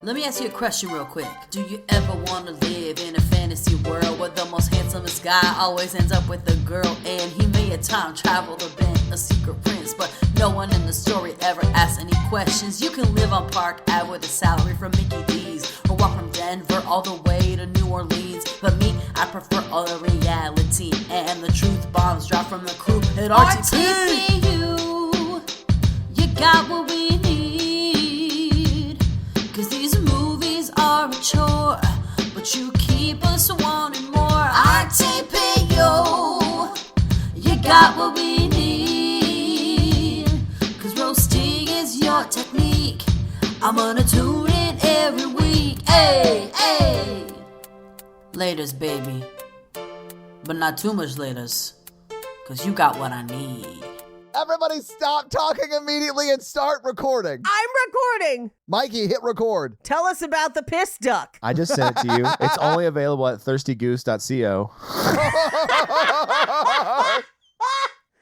Let me ask you a question real quick. Do you ever want to live in a fantasy world where the most handsomest guy always ends up with a girl and he may have time traveled or been a secret prince, but no one in the story ever asks any questions? You can live on Park Ave with a salary from Mickey D's or walk from Denver all the way to New Orleans. But me, I prefer all the reality and the truth bombs drop from the crew at RTP. You got what we need, 'cause these movies are a chore, but you keep us wanting more. RTPU, you got what we need, 'cause roasting is your technique. I'm gonna tune in every week. Hey, hey. Laters, baby. But not too much laters, 'cause you got what I need. Everybody stop talking immediately and start recording. I'm recording. Mikey, hit record. Tell us about the piss duck. I just sent it to you. It's only available at thirstygoose.co.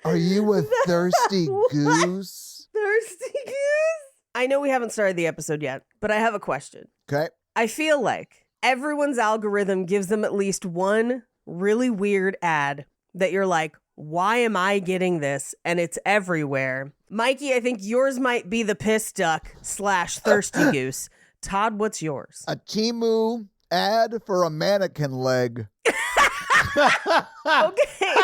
Are you a thirsty goose? Thirsty goose? I know we haven't started the episode yet, but I have a question. Okay. I feel like everyone's algorithm gives them at least one really weird ad that you're like, why am I getting this? And it's everywhere. Mikey, I think yours might be the piss duck / thirsty goose. Todd, what's yours? A Temu ad for a mannequin leg. Okay.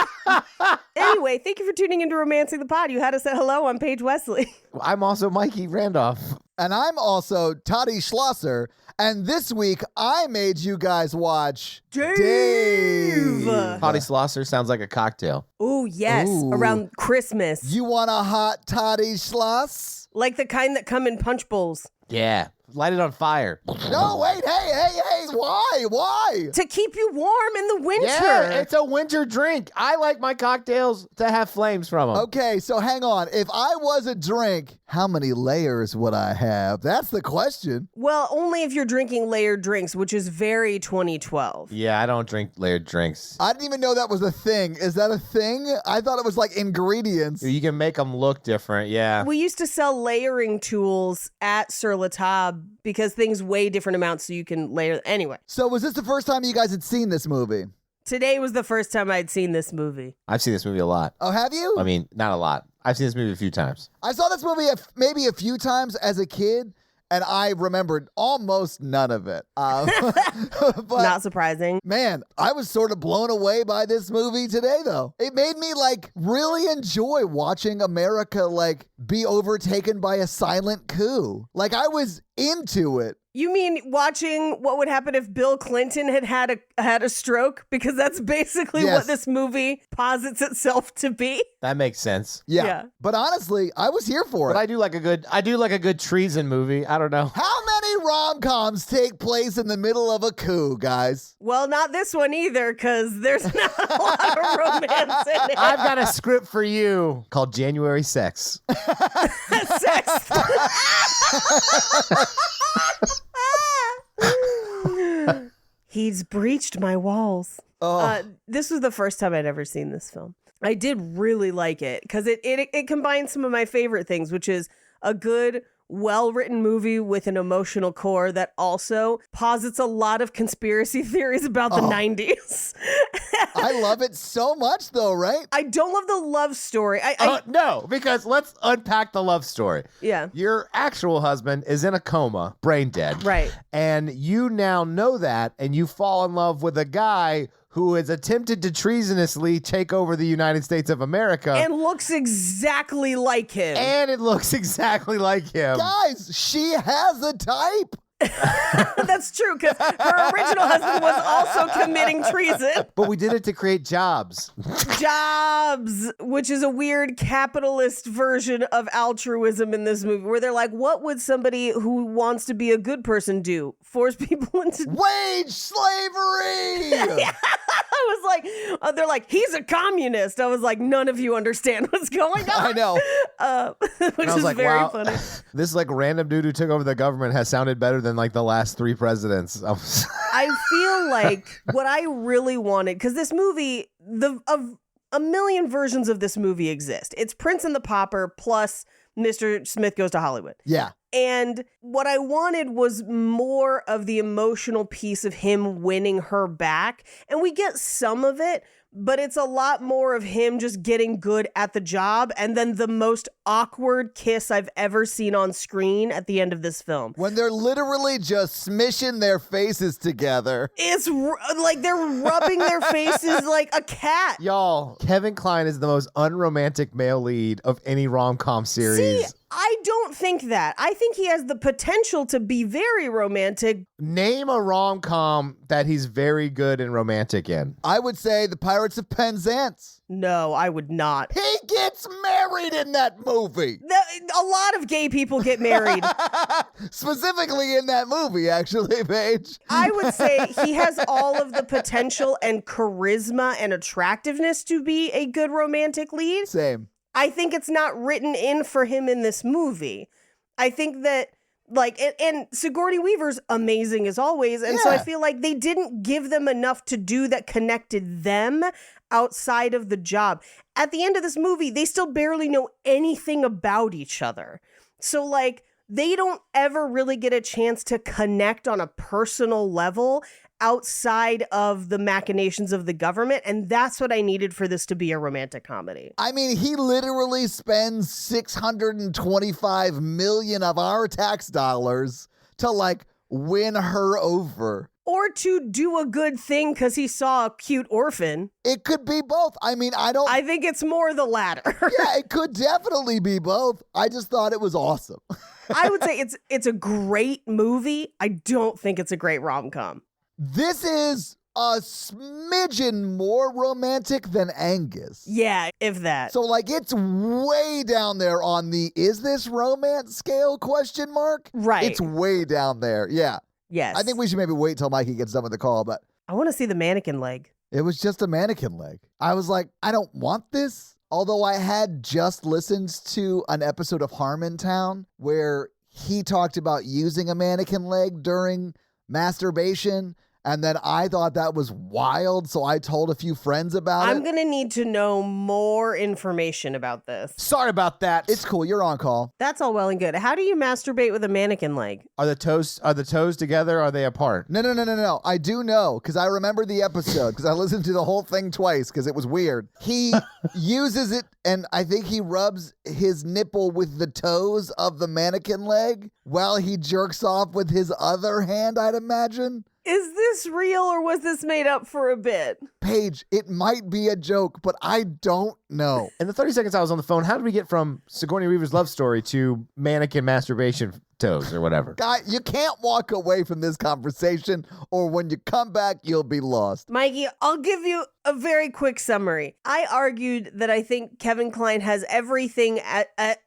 Anyway, thank you for tuning into Romancing the Pod. You had us at hello. I'm Paige Wesley. I'm also Mikey Randolph. And I'm also Toddy Schlosser. And this week, I made you guys watch Dave. Potty Slosser sounds like a cocktail. Oh, yes. Ooh. Around Christmas. You want a hot Toddy Schloss? Like the kind that come in punch bowls. Yeah. Light it on fire. No, wait, hey. Why? To keep you warm in the winter. Yeah, it's a winter drink. I like my cocktails to have flames from them. Okay, so hang on. If I was a drink, how many layers would I have? That's the question. Well, only if you're drinking layered drinks, which is very 2012. Yeah, I don't drink layered drinks. I didn't even know that was a thing. Is that a thing? I thought it was like ingredients. You can make them look different, yeah. We used to sell layering tools at Sur La Table because things weigh different amounts so you can layer. Anyway. So was this the first time you guys had seen this movie? Today was the first time I'd seen this movie. I've seen this movie a lot. Oh, have you? I mean, not a lot. I've seen this movie a few times. I saw this movie maybe a few times as a kid, and I remembered almost none of it. But, Not surprising. man, I was sort of blown away by this movie today, though. It made me, like, really enjoy watching America, like, be overtaken by a silent coup. Like, I was into it. You mean watching what would happen if Bill Clinton had a stroke? Because that's basically Yes. what this movie posits itself to be. That makes sense. Yeah. But honestly, I was here for But it. I do like a good treason movie. I don't know. How many rom-coms take place in the middle of a coup, guys? Well, not this one either, because there's not a lot of romance in it. I've got a script for you called January Sex. Sex. He's breached my walls. Oh. This was the first time I'd ever seen this film. I did really like it because it combines some of my favorite things, which is a good, well-written movie with an emotional core that also posits a lot of conspiracy theories about the 90s. I love it so much, though, right? I don't love the love story. No, because let's unpack the love story. Yeah. Your actual husband is in a coma, brain dead. Right. And you now know that, and you fall in love with a guy who has attempted to treasonously take over the United States of America. And looks exactly like him. And it looks exactly like him. Guys, she has a type. That's true, because her original husband was also committing treason. But we did it to create jobs. Jobs, which is a weird capitalist version of altruism in this movie, where they're like, what would somebody who wants to be a good person do? Force people into Wage slavery! I was like, they're like, he's a communist. I was like, none of you understand what's going on. I know. Which I was is like, very wow, funny. this like random dude who took over the government has sounded better than like the last 3 presidents. I feel like what I really wanted, because this movie, a million versions of this movie exist. It's Prince and the Pauper plus Mr. Smith Goes to Hollywood. Yeah. And what I wanted was more of the emotional piece of him winning her back. And we get some of it, but it's a lot more of him just getting good at the job and then the most awkward kiss I've ever seen on screen at the end of this film. When they're literally just smishing their faces together. It's like they're rubbing their faces like a cat. Y'all, Kevin Kline is the most unromantic male lead of any rom-com series. See, I don't think that. I think he has the potential to be very romantic. Name a rom-com that he's very good and romantic in. I would say The Pirates of Penzance. No, I would not. He gets married in that movie. A lot of gay people get married. Specifically in that movie, actually, Paige. I would say he has all of the potential and charisma and attractiveness to be a good romantic lead. Same. I think it's not written in for him in this movie. I think that, like, and Sigourney Weaver's amazing as always. And so I feel like they didn't give them enough to do that connected them outside of the job. At the end of this movie, they still barely know anything about each other. So, like, they don't ever really get a chance to connect on a personal level outside of the machinations of the government. And that's what I needed for this to be a romantic comedy. I mean, he literally spends $625 million of our tax dollars to, like, win her over. Or to do a good thing because he saw a cute orphan. It could be both. I mean, I think it's more the latter. Yeah, it could definitely be both. I just thought it was awesome. I would say it's a great movie. I don't think it's a great rom-com. This is a smidgen more romantic than Angus. Yeah, if that. So, like, it's way down there on the is this romance scale question mark? Right. It's way down there. Yeah. Yes. I think we should maybe wait till Mikey gets done with the call, but I want to see the mannequin leg. it was just a mannequin leg. I was like, I don't want this. Although I had just listened to an episode of Harmontown where he talked about using a mannequin leg during masturbation. And then I thought that was wild, so I told a few friends about it. I'm going to need to know more information about this. Sorry about that. It's cool. You're on call. That's all well and good. How do you masturbate with a mannequin leg? Are the toes together? Or are they apart? No. I do know, because I remember the episode, because I listened to the whole thing twice, because it was weird. He uses it, and I think he rubs his nipple with the toes of the mannequin leg while he jerks off with his other hand, I'd imagine. Is this real or was this made up for a bit? Paige, it might be a joke, but I don't know. In the 30 seconds I was on the phone, how did we get from Sigourney Weaver's love story to mannequin masturbation toes or whatever? Guy, you can't walk away from this conversation, or when you come back, you'll be lost. Mikey, I'll give you a very quick summary. I argued that I think Kevin Kline has everything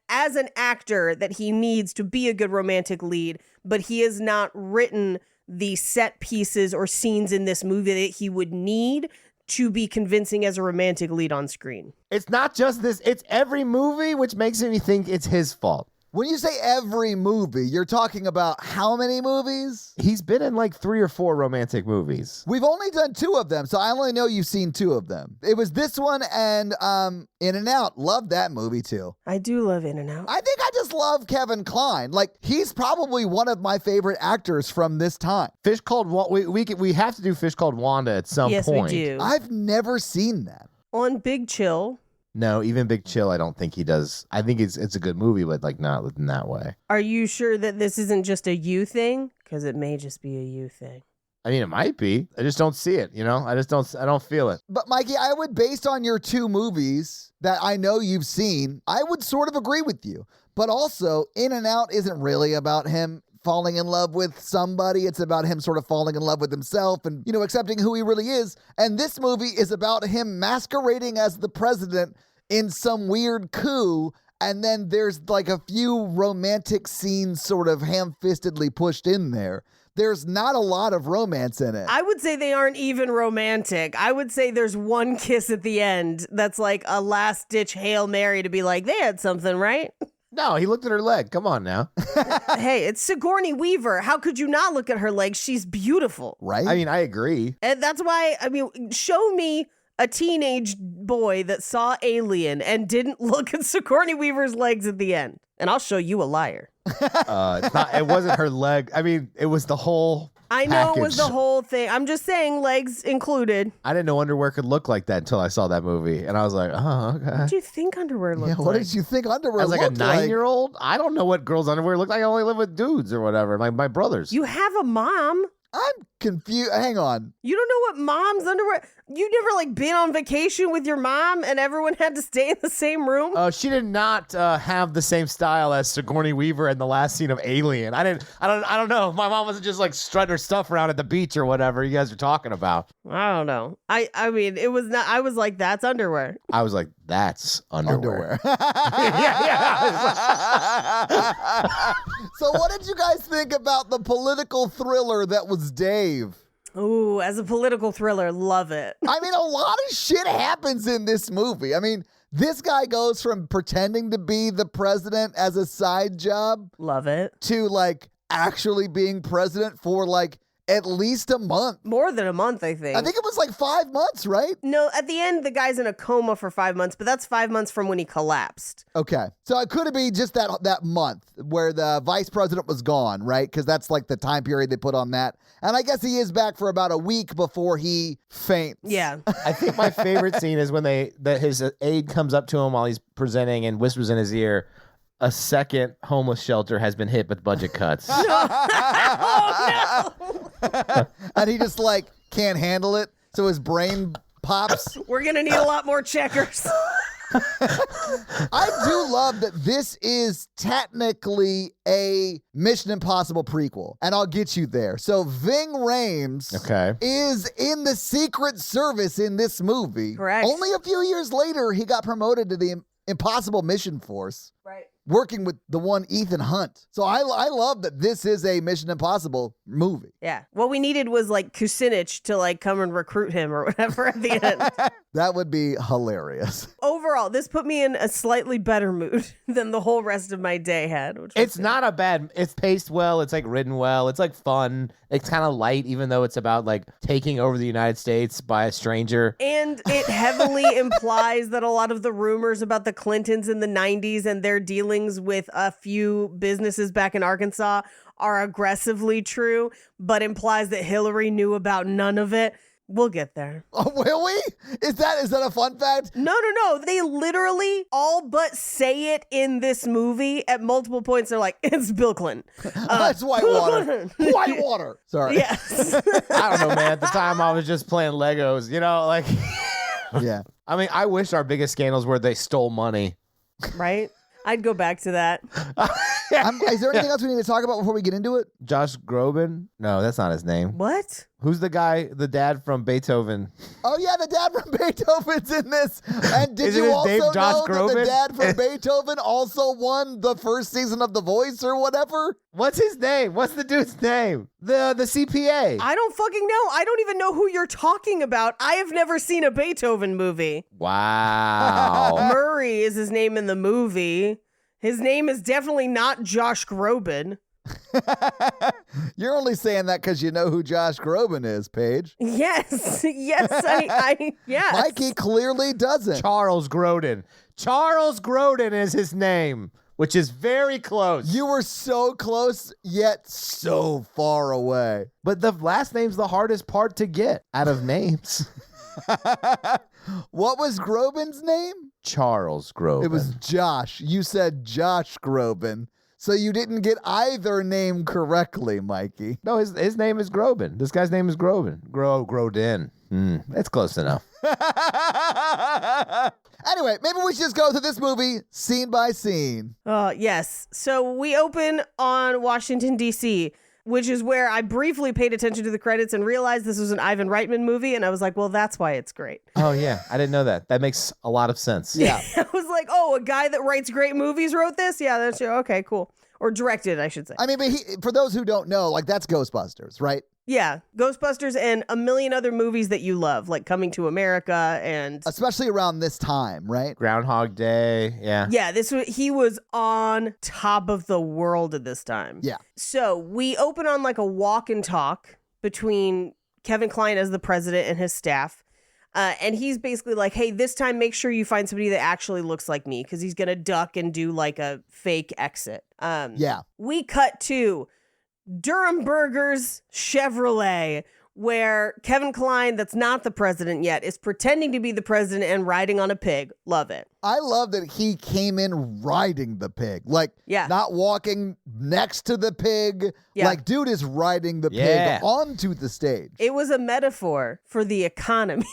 as an actor that he needs to be a good romantic lead, but he has not written the set pieces or scenes in this movie that he would need to be convincing as a romantic lead on screen. It's not just this, it's every movie, which makes me think it's his fault. When you say every movie, you're talking about how many movies? He's been in like 3 or 4 romantic movies. We've only done 2 of them, so I only know you've seen 2 of them. It was this one and In and Out. Love that movie too. I do love In and Out. I think I just love Kevin Kline. Like, he's probably one of my favorite actors from this time. Fish Called Wanda. We have to do Fish Called Wanda at some yes, point. we do. I've never seen that. On Big Chill. No, even Big Chill, I don't think he does. I think it's a good movie, but like not in that way. Are you sure that this isn't just a you thing? Because it may just be a you thing. I mean, it might be. I just don't see it, you know? I don't feel it. But Mikey, I would, based on your 2 movies that I know you've seen, I would sort of agree with you. But also, In and Out isn't really about him falling in love with somebody. It's about him sort of falling in love with himself and, you know, accepting who he really is. And this movie is about him masquerading as the president in some weird coup. And then there's like a few romantic scenes sort of ham-fistedly pushed in there. There's not a lot of romance in it. I would say they aren't even romantic. I would say there's one kiss at the end that's like a last-ditch Hail Mary to be like, they had something, right? No, he looked at her leg. Come on now. Hey, it's Sigourney Weaver. How could you not look at her leg? She's beautiful. Right? I mean, I agree. And that's why, show me a teenage boy that saw Alien and didn't look at Sigourney Weaver's legs at the end. and I'll show you a liar. It wasn't her leg. I mean, it was the whole I know it was package. the whole thing. I'm just saying legs included. I didn't know underwear could look like that until I saw that movie. And I was like, oh, okay. What do you think underwear looked Yeah, like? what did you think underwear I was like a looked like? 9-year-old. I don't know what girls' underwear look like. I only live with dudes or whatever, like my brothers. You have a mom. I'm confused. Hang on. You don't know what mom's underwear. You never like been on vacation with your mom and everyone had to stay in the same room. She did not have the same style as Sigourney Weaver in the last scene of Alien. I don't know. My mom wasn't just like strutting her stuff around at the beach or whatever you guys are talking about. I don't know. I mean, it was not. I was like, that's underwear. I was like, that's underwear. So what did you guys think about the political thriller that was Dave? Ooh, as a political thriller, love it. I mean, a lot of shit happens in this movie. I mean, this guy goes from pretending to be the president as a side job Love it. to like actually being president for like at least a month. More than a month, I think. I think it was like 5 months, right? No, at the end, the guy's in a coma for 5 months, but that's 5 months from when he collapsed. Okay. So it could be just that month where the vice president was gone, right? Because that's like the time period they put on that. And I guess he is back for about a week before he faints. Yeah. I think my favorite scene is when his aide comes up to him while he's presenting and whispers in his ear, a second homeless shelter has been hit with budget cuts. Oh, no. And he just like can't handle it. So his brain pops. We're going to need a lot more checkers. I do love that this is technically a Mission Impossible prequel, and I'll get you there. So Ving Rhames is in the Secret Service in this movie. Correct. Only a few years later, he got promoted to the Impossible Mission Force. Right. Working with the one Ethan Hunt. So I love that this is a Mission Impossible movie. Yeah. What we needed was like Kucinich to like come and recruit him or whatever at the end. That would be hilarious. Overall, this put me in a slightly better mood than the whole rest of my day had. Which was It's not a bad. It's paced well. It's like written well. It's like fun. It's kind of light, even though it's about like taking over the United States by a stranger. And it heavily implies that a lot of the rumors about the Clintons in the 90s and their dealings with a few businesses back in Arkansas are aggressively true, but implies that Hillary knew about none of it. We'll get there. Oh, will we? Is that a fun fact? No. They literally all but say it in this movie at multiple points. They're like, it's Bill Clinton. That's Whitewater. Whitewater. Sorry. Yes. I don't know, man. At the time, I was just playing Legos. You know, like. Yeah. I mean, I wish our biggest scandals were they stole money. Right? I'd go back to that. Is there anything else we need to talk about before we get into it? Josh Groban? No, that's not his name. What? Who's the guy, the dad from Beethoven? Oh, yeah, the dad from Beethoven's in this. And did Isn't you his also name know Josh that the Groban? dad from Beethoven also won the first season of The Voice or whatever? What's his name? What's the dude's name? The CPA. I don't fucking know. I don't even know who you're talking about. I have never seen a Beethoven movie. Wow. Murray is his name in the movie. His name is definitely not Josh Groban. You're only saying that because you know who Josh Groban is, Paige. Yes. Yes. Yes. Mikey clearly doesn't. Charles Grodin. Charles Grodin is his name, which is very close. You were so close, yet so far away. But the last name's the hardest part to get out of names. What was Groban's name? Charles Groban. It was Josh. You said Josh Groban. So you didn't get either name correctly, Mikey. No, his name is Groban. This guy's name is Groban. Grodin. That's close enough. Anyway, maybe we should just go through this movie scene by scene. Yes. So we open on Washington, D.C., which is where I briefly paid attention to the credits and realized this was an Ivan Reitman movie. And I was like, well, that's why it's great. Oh, yeah. I didn't know that. That makes a lot of sense. Yeah. I was like, oh, a guy that writes great movies wrote this? Yeah, that's okay, cool. Or directed, I should say. I mean, but for those who don't know, like that's Ghostbusters, right? Yeah, Ghostbusters and a million other movies that you love, like Coming to America and... Especially around this time, right? Groundhog Day. Yeah. Yeah, he was on top of the world at this time. Yeah. So we open on like a walk and talk between Kevin Kline as the president and his staff. And he's basically like, hey, this time make sure you find somebody that actually looks like me, because he's going to duck and do like a fake exit. Yeah. We cut to Durham Burgers Chevrolet, where Kevin Kline, that's not the president yet, is pretending to be the president and riding on a pig. Love it. I love that he came in riding the pig. Like, Yeah. not walking next to the pig. Yeah. Like, dude is riding the Yeah. pig onto the stage. It was a metaphor for the economy.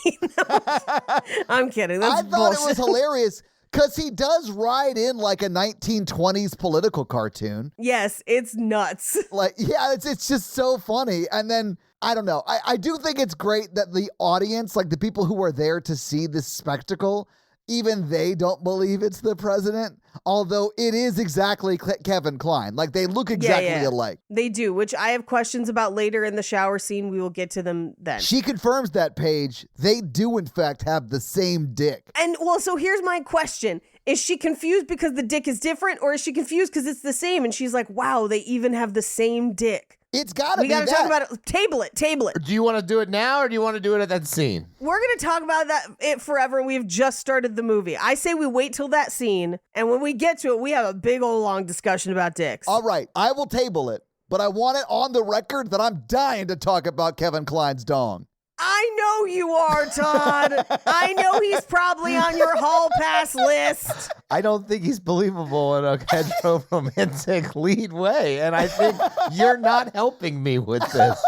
I'm kidding. That's I thought bullshit. it was hilarious because he does ride in like a 1920s political cartoon. Yes, it's nuts. Like, yeah, it's just so funny. And then, I don't know. I do think it's great that the audience, like the people who are there to see this spectacle, even they don't believe it's the president, although it is exactly Kevin Kline. Like, they look exactly alike. They do, which I have questions about later in the shower scene. We will get to them then. She confirms that, Paige. They do, in fact, have the same dick. And well, so here's my question. Is she confused because the dick is different, or is she confused because it's the same? And she's like, wow, they even have the same dick. It's gotta be We gotta that. talk about it. Table it. Do you want to do it now, or do you want to do it at that scene? We're gonna talk about it forever, and we've just started the movie. I say we wait till that scene, and when we get to it, we have a big old long discussion about dicks. All right, I will table it, but I want it on the record that I'm dying to talk about Kevin Kline's dong. I know you are, Todd. I know he's probably on your hall pass list. I don't think he's believable in a heteromantic lead way, and I think you're not helping me with this.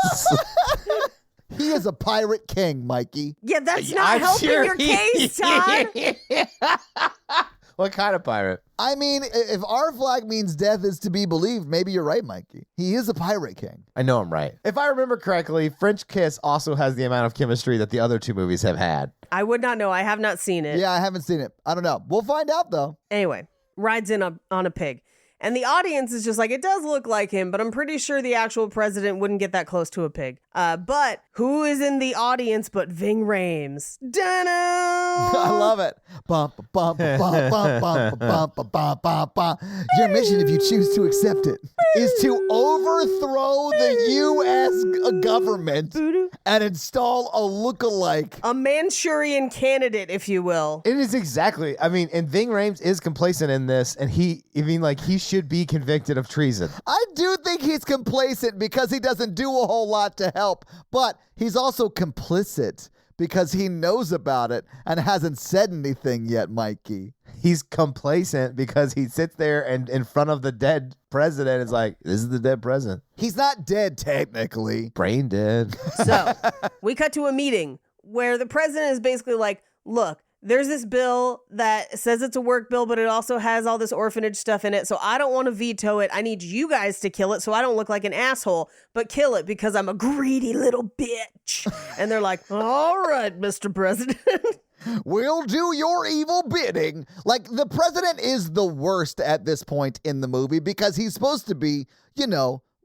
He is a pirate king, Mikey. Yeah, that's not I'm helping sure your case, Todd. What kind of pirate? I mean, if our flag means death is to be believed, maybe you're right, Mikey. He is a pirate king. I know I'm right. If I remember correctly, French Kiss also has the amount of chemistry that the other two movies have had. I would not know. I have not seen it. Yeah, I haven't seen it. I don't know. We'll find out, though. Anyway, rides in on a pig. And the audience is just like, it does look like him, but I'm pretty sure the actual president wouldn't get that close to a pig. But who is in the audience but Ving Rhames? I love it. Bum, bum, bum, bum, bum, bum, bum, bum, bum, bum. Your mission, if you choose to accept it, is to overthrow the U.S. government and install a lookalike. A Manchurian candidate, if you will. It is exactly. I mean, and Ving Rhames is complacent in this, and he should be convicted of treason. I do think he's complacent because he doesn't do a whole lot to help, but he's also complicit because he knows about it and hasn't said anything yet, Mikey. He's complacent because he sits there and in front of the dead president is like, this is the dead president. He's not dead, technically. Brain dead. So we cut to a meeting where the president is basically like, look, there's this bill that says it's a work bill, but it also has all this orphanage stuff in it. So I don't want to veto it. I need you guys to kill it so I don't look like an asshole, but kill it because I'm a greedy little bitch. And they're like, all right, Mr. President. We'll do your evil bidding. Like, the president is the worst at this point in the movie because he's supposed to be,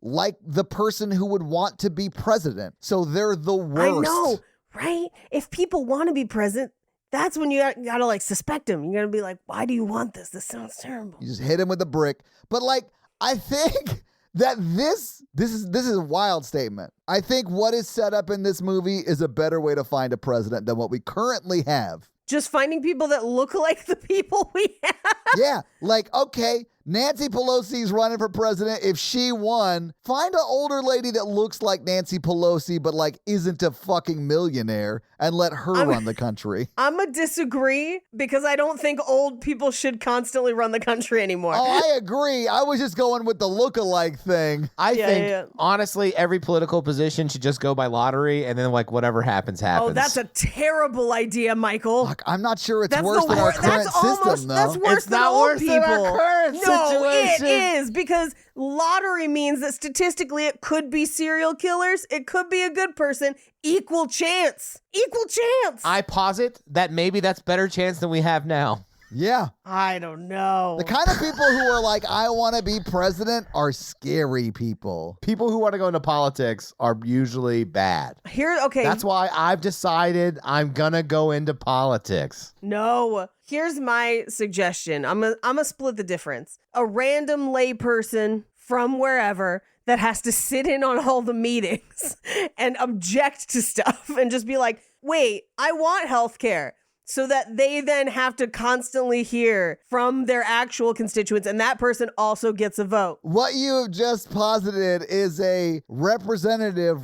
like the person who would want to be president. So they're the worst. I know, right? If people want to be president, that's when you gotta like suspect him. You're gonna be like, why do you want this? This sounds terrible. You just hit him with a brick. But like, I think that this is a wild statement. I think what is set up in this movie is a better way to find a president than what we currently have. Just finding people that look like the people we have. Yeah, like, okay, Nancy Pelosi's running for president. If she won, find an older lady that looks like Nancy Pelosi but like isn't a fucking millionaire and let her run the country. I'm a disagree because I don't think old people should constantly run the country anymore. Oh, I agree. I was just going with the look-alike thing. I think, honestly, every political position should just go by lottery and then, like, whatever happens, happens. Oh, that's a terrible idea, Michael. Fuck, I'm not sure it's That's worse than our current system, though. That's worse It's than not old worse people. than our current No, it situation. is because lottery means that statistically it could be serial killers, it could be a good person. Equal chance. Equal chance. I posit that maybe that's better chance than we have now. Yeah. I don't know. The kind of people who are like, I want to be president are scary people. People who want to go into politics are usually bad. Okay. That's why I've decided I'm gonna go into politics. No. Here's my suggestion. I'm gonna split the difference. A random layperson from wherever that has to sit in on all the meetings and object to stuff and just be like, wait, I want healthcare. So that they then have to constantly hear from their actual constituents, and that person also gets a vote. What you have just posited is a representative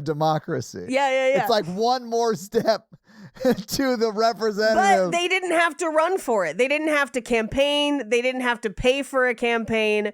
democracy. Yeah. It's like one more step to the But representative. they didn't have to run for it. They didn't have to campaign. They didn't have to pay for a campaign.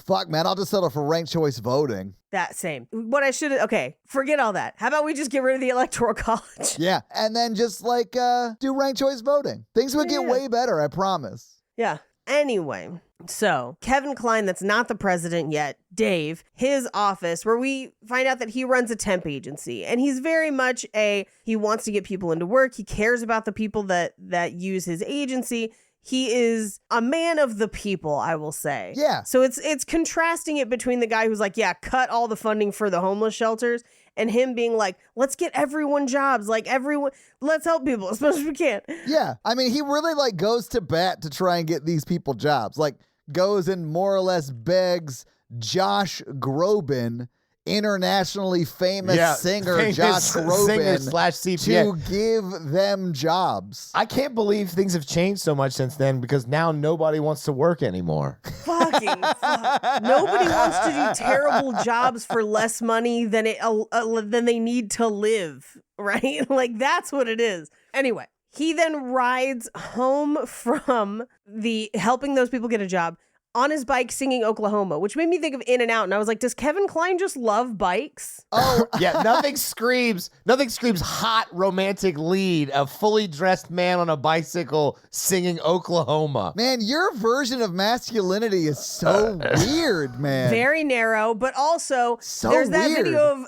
Fuck, man, I'll just settle for ranked choice voting. That same. What I should have, okay, forget all that. How about we just get rid of the Electoral College? Yeah, and then just like do ranked choice voting. Things would get way better, I promise. Yeah. Anyway, so Kevin Kline, that's not the president yet, Dave, his office, where we find out that he runs a temp agency, and he's very much he wants to get people into work. He cares about the people that use his agency. He is a man of the people, I will say. Yeah. So it's contrasting it between the guy who's like, yeah, cut all the funding for the homeless shelters, and him being like, let's get everyone jobs, like everyone, let's help people as much as we can. Yeah, I mean, he really like goes to bat to try and get these people jobs. Like goes and more or less begs Josh Groban, internationally famous singer Josh Groban, singer/CPA, to give them jobs. I can't believe things have changed so much since then because now nobody wants to work anymore. Fucking fuck. Nobody wants to do terrible jobs for less money than they need to live, right? Like that's what it is. Anyway, he then rides home from the helping those people get a job on his bike singing Oklahoma, which made me think of In and Out. And I was like, does Kevin Kline just love bikes? Oh, Yeah, nothing screams hot romantic lead, a fully dressed man on a bicycle singing Oklahoma. man, your version of masculinity is so weird, man. Very narrow, but also So there's that weird. video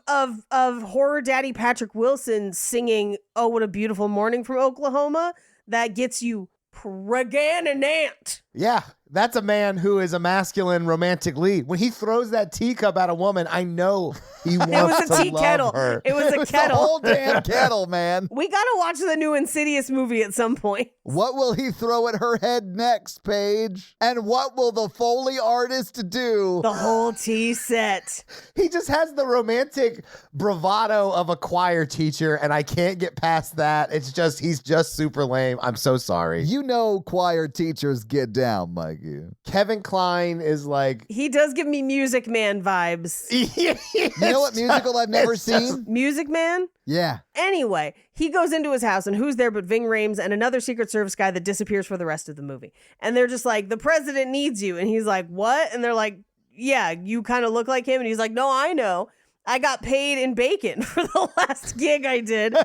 of horror daddy Patrick Wilson singing "Oh What a Beautiful Morning" from Oklahoma that gets you pregnant. Yeah, that's a man who is a masculine romantic lead. When he throws that teacup at a woman, I know he wants It was a to tea love kettle. her. It was a It's kettle. the whole damn kettle, man. We gotta watch the new Insidious movie at some point. What will he throw at her head next, Paige? And what will the Foley artist do? The whole tea set. He just has the romantic bravado of a choir teacher, and I can't get past that. He's just super lame. I'm so sorry. You know choir teachers get down, Mikey. Kevin Kline is like, He does give me Music Man vibes. You know what musical I've never seen? Music Man? Yeah. Anyway, he goes into his house, and who's there but Ving Rhames and another Secret Service guy that disappears for the rest of the movie. And they're just like, the president needs you. And he's like, what? And they're like, yeah, you kind of look like him. And he's like, no, I know. I got paid in bacon for the last gig I did.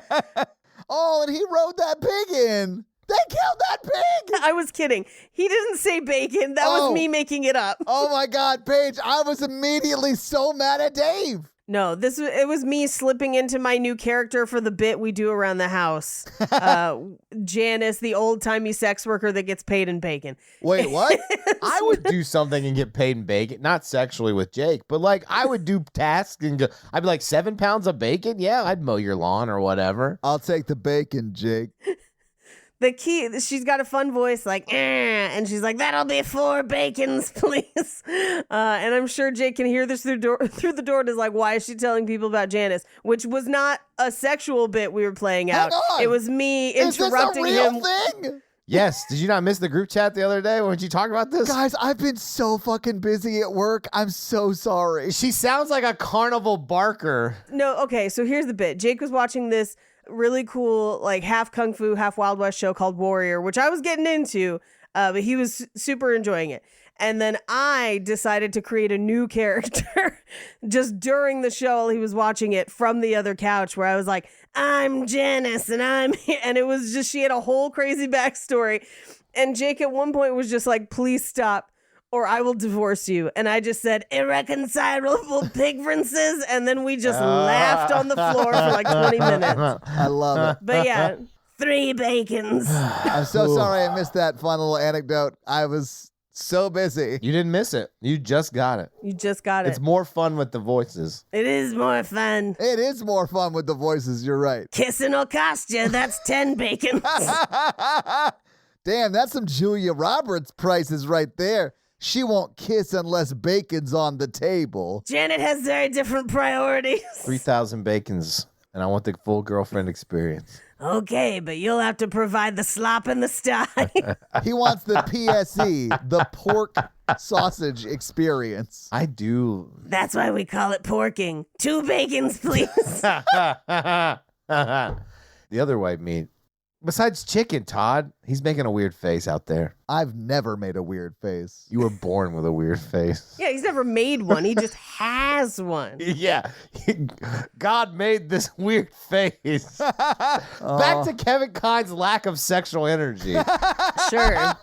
Oh, and he rode that pig in. They killed that pig. I was kidding. He didn't say bacon. That was me making it up. Oh my God, Paige, I was immediately so mad at Dave. No, it was me slipping into my new character for the bit we do around the house. Janice, the old-timey sex worker that gets paid in bacon. Wait, what? I would do something and get paid in bacon, not sexually with Jake, but like I would do tasks and I'd be like 7 pounds of bacon. Yeah, I'd mow your lawn or whatever. I'll take the bacon, Jake. The key, she's got a fun voice like, and she's like, that'll be 4 bacons, please. And I'm sure Jake can hear this through the door and is like, why is she telling people about Janice? Which was not a sexual bit we were playing out. Hang on. It was me interrupting Is this a him. real thing? Yes. Did you not miss the group chat the other day when you talked about this? Guys, I've been so fucking busy at work. I'm so sorry. She sounds like a carnival barker. No, okay, so here's the bit. Jake was watching this really cool, like half Kung Fu, half Wild West show called Warrior, which I was getting into, but he was super enjoying it. And then I decided to create a new character just during the show while he was watching it from the other couch where I was like, I'm Janice and I'm here. And it was just, she had a whole crazy backstory. And Jake at one point was just like, please stop or I will divorce you. And I just said, irreconcilable differences. And then we just laughed on the floor for like 20 minutes. I love it. But yeah, 3 bacons. I'm so sorry I missed that fun little anecdote. I was so busy. You didn't miss it. You just got it. You just got it. It's more fun with the voices. It is more fun. It is more fun with the voices, you're right. Kissing will cost you. That's 10 bacons. Damn, that's some Julia Roberts prices right there. She won't kiss unless bacon's on the table. Janet has very different priorities. 3,000 bacons And I want the full girlfriend experience. Okay, but you'll have to provide the slop and the sty. He wants the PSE, the pork sausage experience. I do. That's why we call it porking. 2 bacons, please. The other white meat. Besides chicken, Todd, he's making a weird face out there. I've never made a weird face. You were born with a weird face. Yeah, he's never made one. He just has one. Yeah. God made this weird face. Back to Kevin Kline's lack of sexual energy. Sure.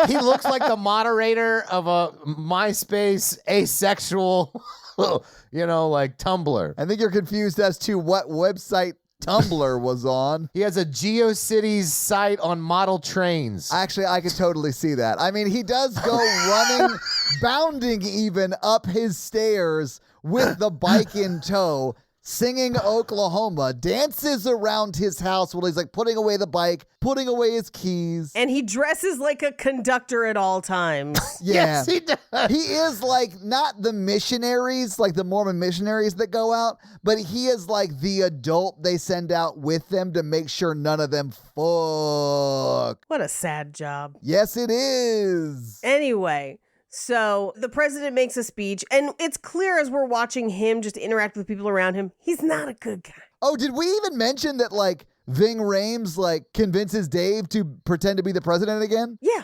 He looks like the moderator of a MySpace asexual, like Tumblr. I think you're confused as to what website Tumblr was on. He has a GeoCities site on model trains. Actually, I could totally see that. I mean, he does go running, bounding even up his stairs with the bike in tow, singing Oklahoma, dances around his house while he's like putting away the bike, putting away his keys. And he dresses like a conductor at all times. Yeah. Yes, he does. He is like not the missionaries, like the Mormon missionaries that go out, but he is like the adult they send out with them to make sure none of them fuck. What a sad job. Yes, it is. Anyway, so the president makes a speech, and it's clear as we're watching him just interact with people around him, he's not a good guy. Oh, did we even mention that like Ving Rhames like convinces Dave to pretend to be the president again? Yeah.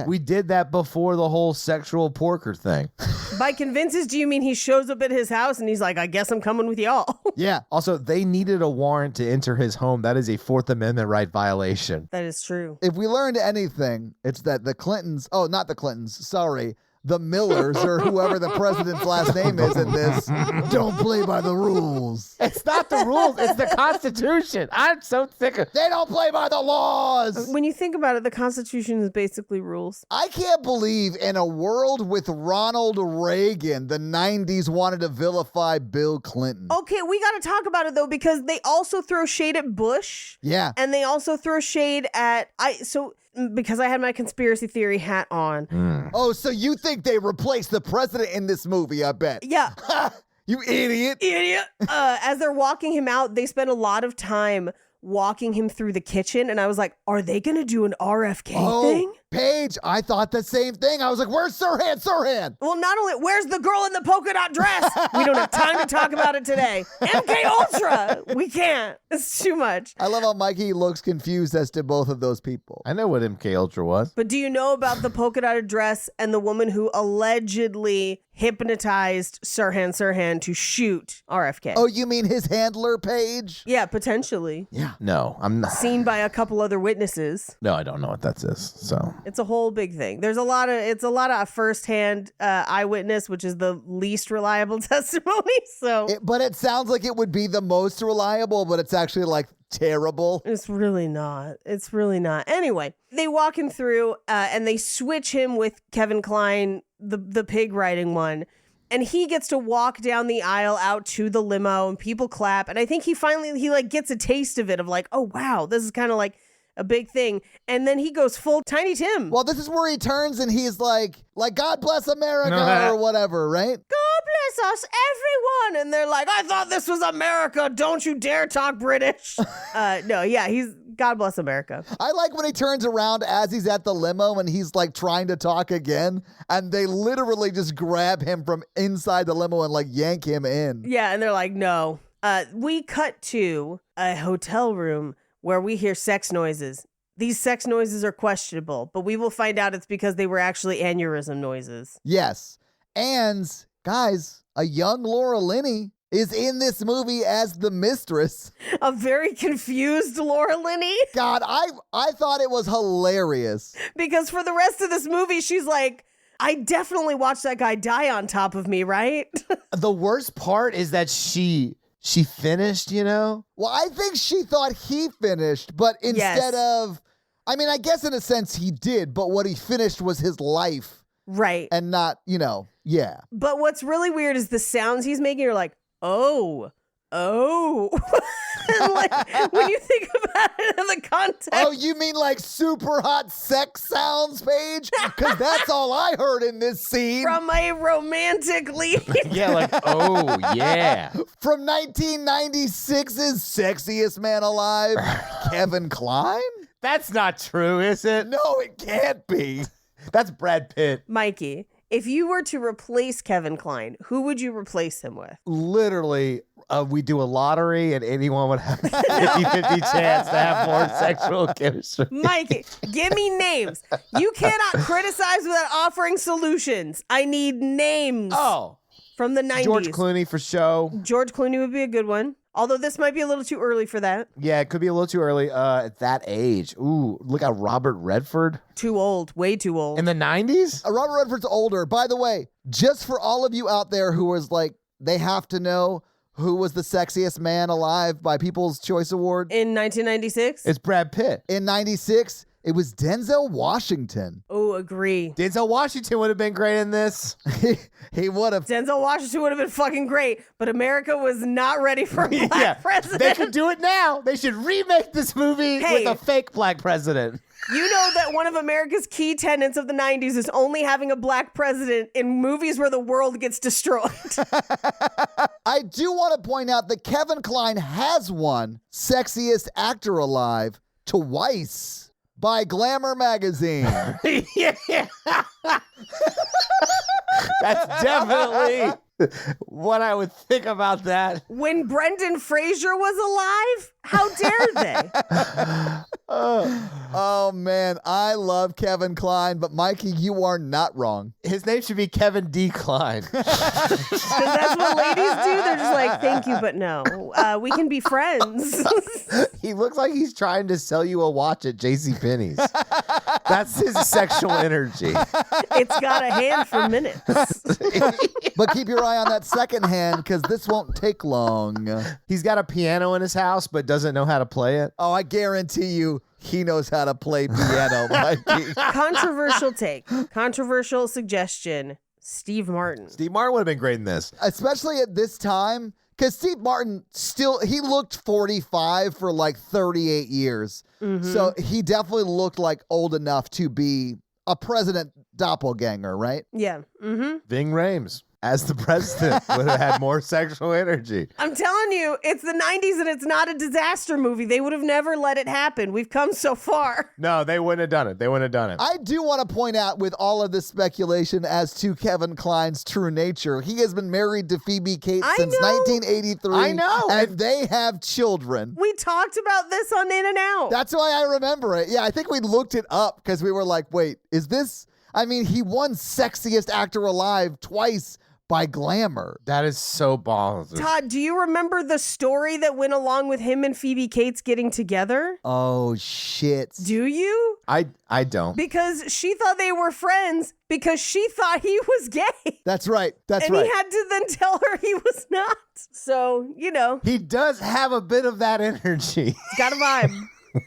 We did that before the whole sexual porker thing. By convinces, do you mean he shows up at his house and he's like, I guess I'm coming with y'all? Yeah. Also, they needed a warrant to enter his home. That is a Fourth Amendment right violation. That is true. If we learned anything, it's that the Clintons, not the Clintons, sorry, the Millers or whoever the president's last name is in this, don't play by the rules. It's not the rules. It's the Constitution. I'm so sick of. They don't play by the laws. When you think about it, the Constitution is basically rules. I can't believe in a world with Ronald Reagan, the 90s wanted to vilify Bill Clinton. Okay, we got to talk about it though, because they also throw shade at Bush. Yeah. And they also throw shade at because I had my conspiracy theory hat on. Oh, so you think they replaced the president in this movie, I bet. Yeah. You idiot. Idiot. As they're walking him out, they spend a lot of time walking him through the kitchen. And I was like, are they going to do an RFK thing? Paige, I thought the same thing. I was like, where's Sirhan? Sirhan? Well, not only, where's the girl in the polka dot dress? We don't have time to talk about it today. MK Ultra. We can't. It's too much. I love how Mikey looks confused as to both of those people. I know what MK Ultra was. But do you know about the polka dotted dress and the woman who allegedly hypnotized Sirhan to shoot RFK? Oh, you mean his handler, Paige? Yeah, potentially. Yeah. No, I'm not. Seen by a couple other witnesses. No, I don't know what that is. So It's a whole big thing. It's a lot of firsthand eyewitness, which is the least reliable testimony. So But it sounds like it would be the most reliable, but it's actually like terrible. it's really not. It's really not. Anyway, they walk him through and they switch him with Kevin Kline, the pig riding one. And he gets to walk down the aisle out to the limo and people clap. And I think he gets a taste of it of like, oh, wow, this is kind of like a big thing. And then he goes full Tiny Tim. Well, this is where he turns and he's like God bless America or whatever, right? God bless us, everyone. And they're like, I thought this was America. Don't you dare talk British. He's God bless America. I like when he turns around as he's at the limo and he's like trying to talk again. And they literally just grab him from inside the limo and like yank him in. Yeah, and they're like, no. We cut to a hotel room where we hear sex noises. These sex noises are questionable, but we will find out it's because they were actually aneurysm noises. Yes. And guys, a young Laura Linney is in this movie as the mistress. A very confused Laura Linney. God, I thought it was hilarious. Because for the rest of this movie, she's like, I definitely watched that guy die on top of me, right? the worst part is that she finished, Well, I think she thought he finished, but instead of, I mean, I guess in a sense he did, but what he finished was his life. Right. And not, yeah. But what's really weird is the sounds he's making are like, oh, Oh. Like, when you think about it in the context. Oh, you mean like super hot sex sounds, Paige? Because that's all I heard in this scene. From a romantic lead. Yeah, like, oh, yeah. From 1996's Sexiest Man Alive, Kevin Kline? That's not true, is it? No, it can't be. That's Brad Pitt. Mikey, if you were to replace Kevin Kline, who would you replace him with? Literally, we do a lottery and anyone would have a 50-50 chance to have more sexual chemistry. Mikey, give me names. You cannot criticize without offering solutions. I need names Oh, from the 90s. George Clooney for show. George Clooney would be a good one. Although this might be a little too early for that. Yeah, it could be a little too early at that age. Ooh, look at Robert Redford. Too old. Way too old. In the 90s? Robert Redford's older. By the way, just for all of you out there who was like, they have to know who was the sexiest man alive by People's Choice Award. In 1996? It's Brad Pitt. In 96, it was Denzel Washington. Oh, agree. Denzel Washington would have been great in this. He would have. Denzel Washington would have been fucking great, but America was not ready for a black president. They could do it now. They should remake this movie Hey. with a fake black president. You know that one of America's key tenets of the 90s is only having a black president in movies where the world gets destroyed. I do want to point out that Kevin Kline has won Sexiest Actor Alive twice by Glamour magazine. Yeah. That's definitely what I would think about that. When Brendan Fraser was alive? How dare they? Oh man, I love Kevin Kline, but Mikey, you are not wrong. His name should be Kevin D. Kline. Because that's what ladies do. They're just like, thank you, but no. We can be friends. He looks like he's trying to sell you a watch at JCPenney's. That's his sexual energy. It's got a hand for minutes. But keep your eye on that second hand because this won't take long. He's got a piano in his house, but doesn't know how to play it. Oh, I guarantee you he knows how to play piano, Mikey. Controversial take. Controversial suggestion. Steve Martin. Steve Martin would have been great in this. Especially at this time, because Steve Martin he looked 45 for like 38 years. Mm-hmm. So he definitely looked like old enough to be a president doppelganger, right? Yeah. Mm-hmm. Ving Rhames as the president would have had more sexual energy. I'm telling you, it's the 90s and it's not a disaster movie. They would have never let it happen. We've come so far. No, they wouldn't have done it. They wouldn't have done it. I do want to point out with all of this speculation as to Kevin Kline's true nature, he has been married to Phoebe Cates I since know. 1983. I know. And they have children. We talked about this on In and Out. That's why I remember it. Yeah, I think we looked it up because we were like, wait, is this? I mean, he won Sexiest Actor Alive twice by Glamour. That is so ballsy. Todd, do you remember the story that went along with him and Phoebe Cates getting together? Oh, shit. Do you? I don't. Because she thought they were friends because she thought he was gay. That's right. That's And right. he had to then tell her he was not. So, you know, He does have a bit of that energy. he's got a vibe.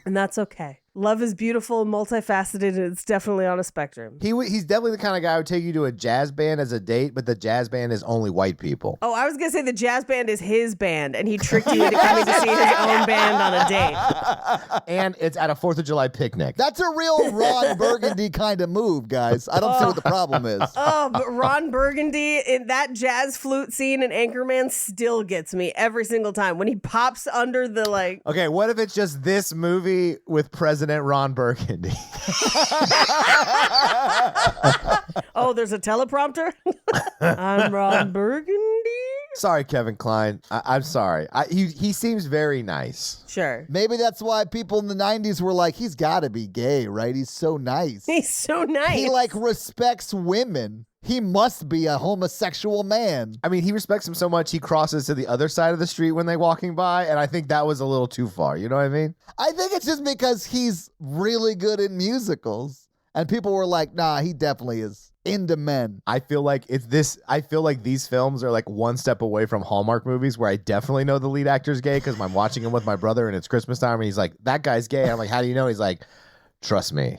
And that's okay. Love is beautiful, multifaceted, and it's definitely on a spectrum. He's definitely the kind of guy who would take you to a jazz band as a date, but the jazz band is only white people. Oh, I was going to say the jazz band is his band, and he tricked you into coming to see his own band on a date. And it's at a 4th of July picnic. That's a real Ron Burgundy kind of move, guys. I don't see what the problem is. Oh, but Ron Burgundy in that jazz flute scene in Anchorman still gets me every single time. When he pops under the, like... Okay, what if it's just this movie with President Ron Burgundy? Oh, there's a teleprompter? I'm Ron Burgundy? Sorry, Kevin Kline. I'm sorry. He seems very nice. Sure. Maybe that's why people in the 90s were like, he's got to be gay, right? He's so nice. He's so nice. He like respects women. He must be a homosexual man. I mean, he respects them so much he crosses to the other side of the street when they're walking by, and I think that was a little too far. You know what I mean? I think it's just because he's really good in musicals. And people were like, nah, he definitely is into men. I feel like these films are like one step away from Hallmark movies where I definitely know the lead actor's gay because I'm watching him with my brother and it's Christmas time and he's like, that guy's gay. I'm like, how do you know? He's like, trust me.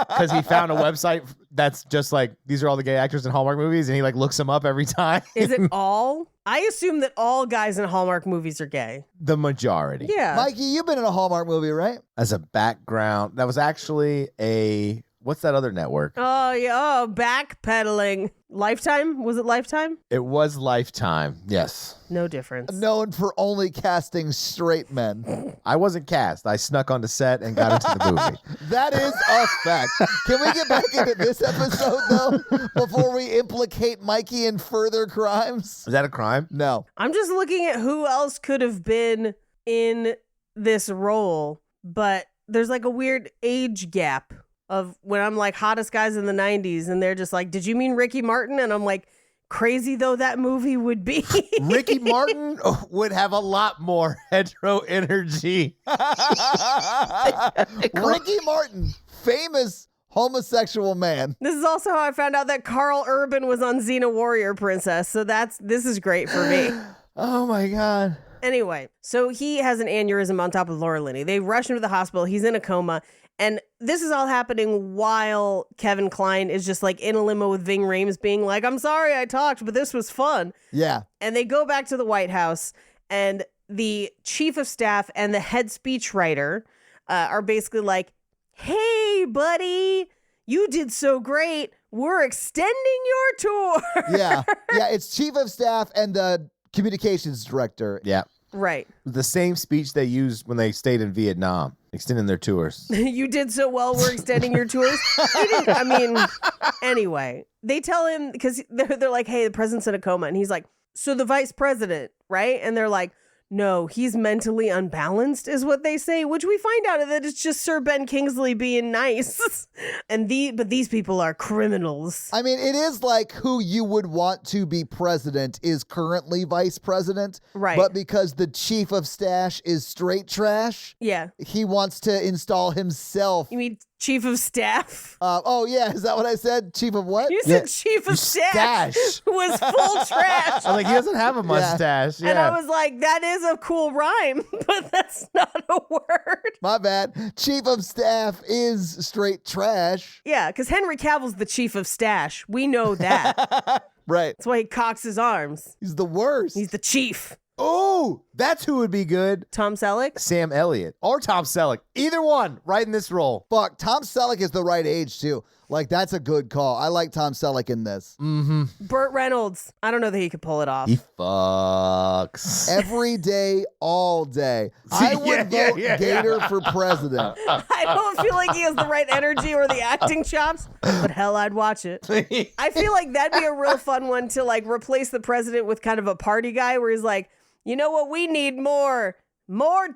Because he found a website that's just like, these are all the gay actors in Hallmark movies, and he like looks them up every time. Is it all? I assume that all guys in Hallmark movies are gay. The majority. Yeah. Mikey, you've been in a Hallmark movie, right? As a background, that was actually a, what's that other network? Oh, yeah. Oh, backpedaling. Lifetime? Was it Lifetime? It was Lifetime. Yes. No difference. Known for only casting straight men. I wasn't cast. I snuck onto set and got into the movie. That is a fact. Can we get back into this episode, though, before we implicate Mikey in further crimes? Is that a crime? No. I'm just looking at who else could have been in this role, but there's like a weird age gap of when I'm like hottest guys in the 90s, and they're just like, did you mean Ricky Martin? And I'm like, crazy though that movie would be. Ricky Martin would have a lot more hetero energy. Ricky Martin, famous homosexual man. This is also how I found out that Carl Urban was on Xena Warrior Princess. So this is great for me. Oh my God. Anyway, so he has an aneurysm on top of Laura Linney. They rush him to the hospital. He's in a coma. And this is all happening while Kevin Kline is just like in a limo with Ving Rhames being like, I'm sorry I talked, but this was fun. Yeah. And they go back to the White House, and the chief of staff and the head speechwriter are basically like, hey, buddy, you did so great. We're extending your tour. Yeah. Yeah. It's chief of staff and the communications director. Yeah. Right. The same speech they used when they stayed in Vietnam, extending their tours. You did so well, we're extending your tours. Anyway, they tell him, because they're like, hey, the president's in a coma. And he's like, so the vice president, right? And they're like, no, he's mentally unbalanced is what they say, which we find out that it's just Sir Ben Kingsley being nice. But these people are criminals. I mean, it is like who you would want to be president is currently vice president. Right. But because the chief of staff is straight trash, Yeah. he wants to install himself. You mean chief of staff? Oh, yeah. Is that what I said? Chief of what? You said chief of staff was full trash. I'm like, he doesn't have a mustache. Yeah. And I was like, that is a cool rhyme, but that's not a word. My bad. Chief of staff is straight trash. Yeah, because Henry Cavill's the chief of stash. We know that. Right. That's why he cocks his arms. He's the worst. He's the chief. Oh, that's who would be good. Tom Selleck? Sam Elliott or Tom Selleck. Either one, right in this role. Fuck, Tom Selleck is the right age, too. Like, that's a good call. I like Tom Selleck in this. Burt Reynolds. I don't know that he could pull it off. He fucks. Every day, all day. I would vote Gator for president. I don't feel like he has the right energy or the acting chops, but hell, I'd watch it. I feel like that'd be a real fun one to like replace the president with kind of a party guy where he's like, you know what, we need more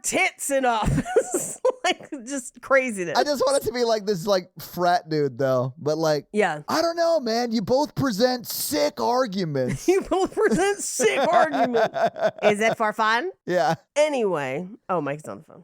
tits in office. Like, just craziness. I just want it to be like this, like, frat dude, though. But, like, Yeah. I don't know, man. You both present sick arguments. You both present sick arguments. Is it for fun? Yeah, Anyway. Oh, Mike's on the phone.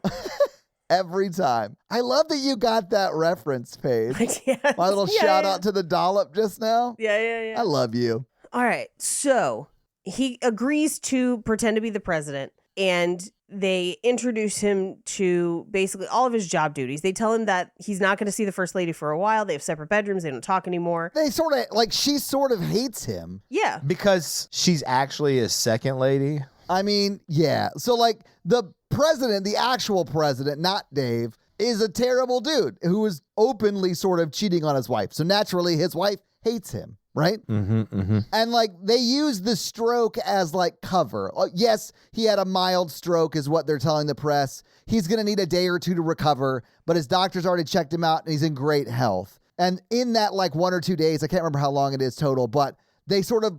every time. I love that you got that reference, Paige. Yeah. My little shout out to the dollop just now. Yeah. I love you. All right. So he agrees to pretend to be the president, and they introduce him to basically all of his job duties. They tell him that he's not going to see the first lady for a while. They have separate bedrooms. They don't talk anymore. They sort of, like, she sort of hates him. Yeah. Because she's actually a second lady. I mean, yeah. So, like, the president, the actual president, not Dave, is a terrible dude who is openly sort of cheating on his wife. So, naturally, his wife hates him, right? And, like, they use the stroke as, like, cover. Yes, he had a mild stroke is what they're telling the press. He's going to need a day or two to recover, but his doctor's already checked him out and he's in great health. And in that, like, 1 or 2 days, I can't remember how long it is total, but they sort of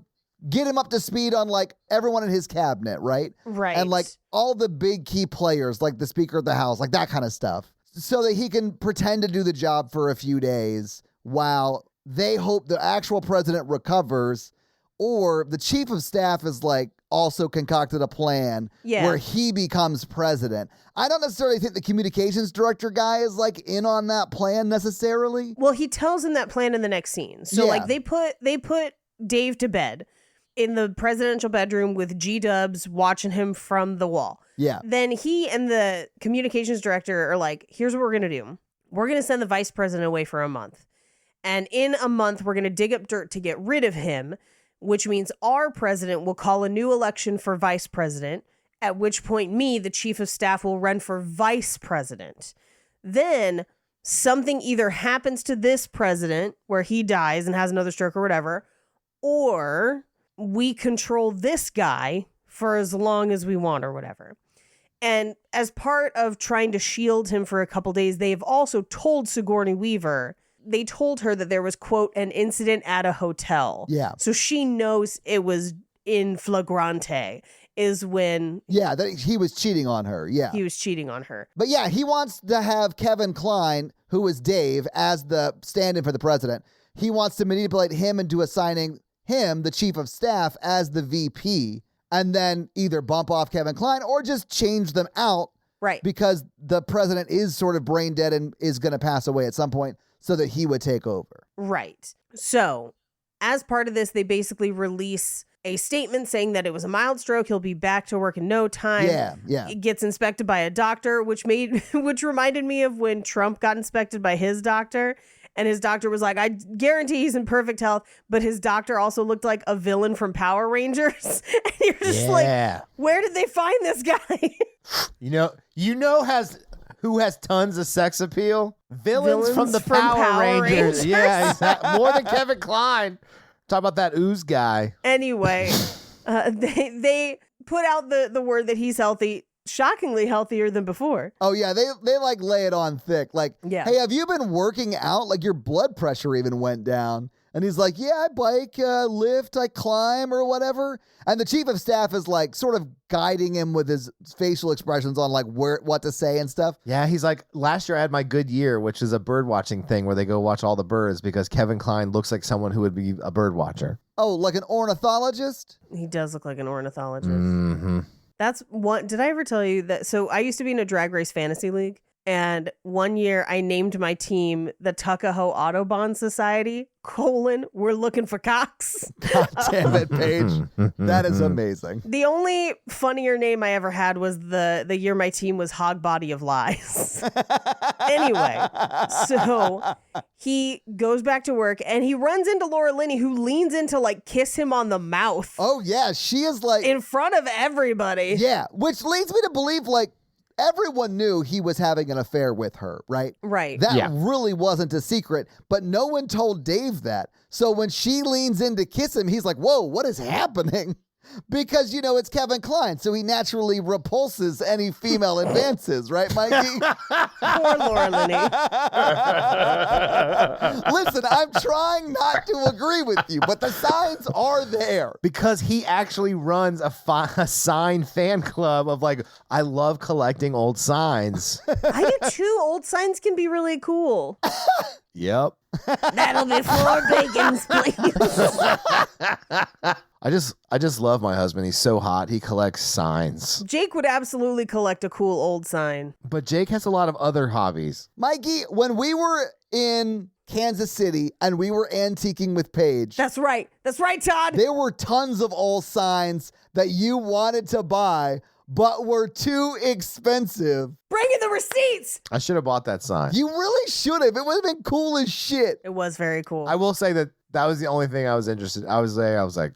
get him up to speed on, like, everyone in his cabinet, right? Right. And, like, all the big key players, like the Speaker of the House, like that kind of stuff, so that he can pretend to do the job for a few days while they hope the actual president recovers, or the chief of staff is, like, also concocted a plan where he becomes president. I don't necessarily think the communications director guy is, like, in on that plan necessarily. Well, he tells him that plan in the next scene. So, like, they put Dave to bed. in the presidential bedroom with G-dubs watching him from the wall. Yeah. Then he and the communications director are like, here's what we're going to do. We're going to send the vice president away for a month. And in a month, we're going to dig up dirt to get rid of him, which means our president will call a new election for vice president, at which point me, the chief of staff, will run for vice president. Then something either happens to this president where he dies and has another stroke or whatever, or we control this guy for as long as we want or whatever. And as part of trying to shield him for a couple days, they've also told Sigourney Weaver, they told her that there was, quote, an incident at a hotel. Yeah. So she knows it was in flagrante, is when Yeah, that he was cheating on her. Yeah. he was cheating on her. But yeah, he wants to have Kevin Kline, who is Dave, as the stand-in for the president. He wants to manipulate him into assigning him, the chief of staff, as the VP, and then either bump off Kevin Kline or just change them out Right. because the president is sort of brain dead and is going to pass away at some point so that he would take over. Right. So, as part of this, they basically release a statement saying that it was a mild stroke. He'll be back to work in no time. Yeah. It gets inspected by a doctor, which reminded me of when Trump got inspected by his doctor. And his doctor was like, I guarantee he's in perfect health. But his doctor also looked like a villain from Power Rangers. And you're just like, where did they find this guy? Who has tons of sex appeal? Villains from the from Power Power Rangers. Rangers. Yeah, exactly. More than Kevin Kline. Talk about that ooze guy. Anyway, they put out the word that he's healthy, shockingly healthier than before. Oh, yeah, they like lay it on thick. Like, Yeah. hey, have you been working out? Like, your blood pressure even went down. And he's like, yeah, I bike, lift, I climb or whatever. And the chief of staff is like sort of guiding him with his facial expressions on like what to say and stuff. Yeah, he's like, last year I had my good year, which is a bird watching thing where they go watch all the birds because Kevin Kline looks like someone who would be a bird watcher. Oh, like an ornithologist? He does look like an ornithologist. Mm-hmm. That's one. Did I ever tell you that? So I used to be in a drag race fantasy league. And one year I named my team the Tuckahoe Autobahn Society, we're looking for cocks. God damn it, Paige. That is amazing. The only funnier name I ever had was the year my team was Hog Body of Lies. Anyway, so he goes back to work and he runs into Laura Linney, who leans in to like kiss him on the mouth. Oh, yeah, she is like... in front of everybody. Yeah, which leads me to believe like everyone knew he was having an affair with her, right? Right. That really wasn't a secret, but no one told Dave that. So when she leans in to kiss him, he's like, whoa, what is happening? Because, it's Kevin Kline, so he naturally repulses any female advances, right, Mikey? Poor Laura Linney. Listen, I'm trying not to agree with you, but the signs are there. Because he actually runs a sign fan club of like, I love collecting old signs. I do too. Old signs can be really cool. Yep. That'll be 4 bacons, please. I just love my husband. He's so hot. He collects signs. Jake would absolutely collect a cool old sign. But Jake has a lot of other hobbies. Mikey, when we were in Kansas City and we were antiquing with Paige. That's right. That's right, Todd. There were tons of old signs that you wanted to buy, but were too expensive. Bring in the receipts. I should have bought that sign. You really should have. It would have been cool as shit. It was very cool. I will say that was the only thing I was interested in. I was like,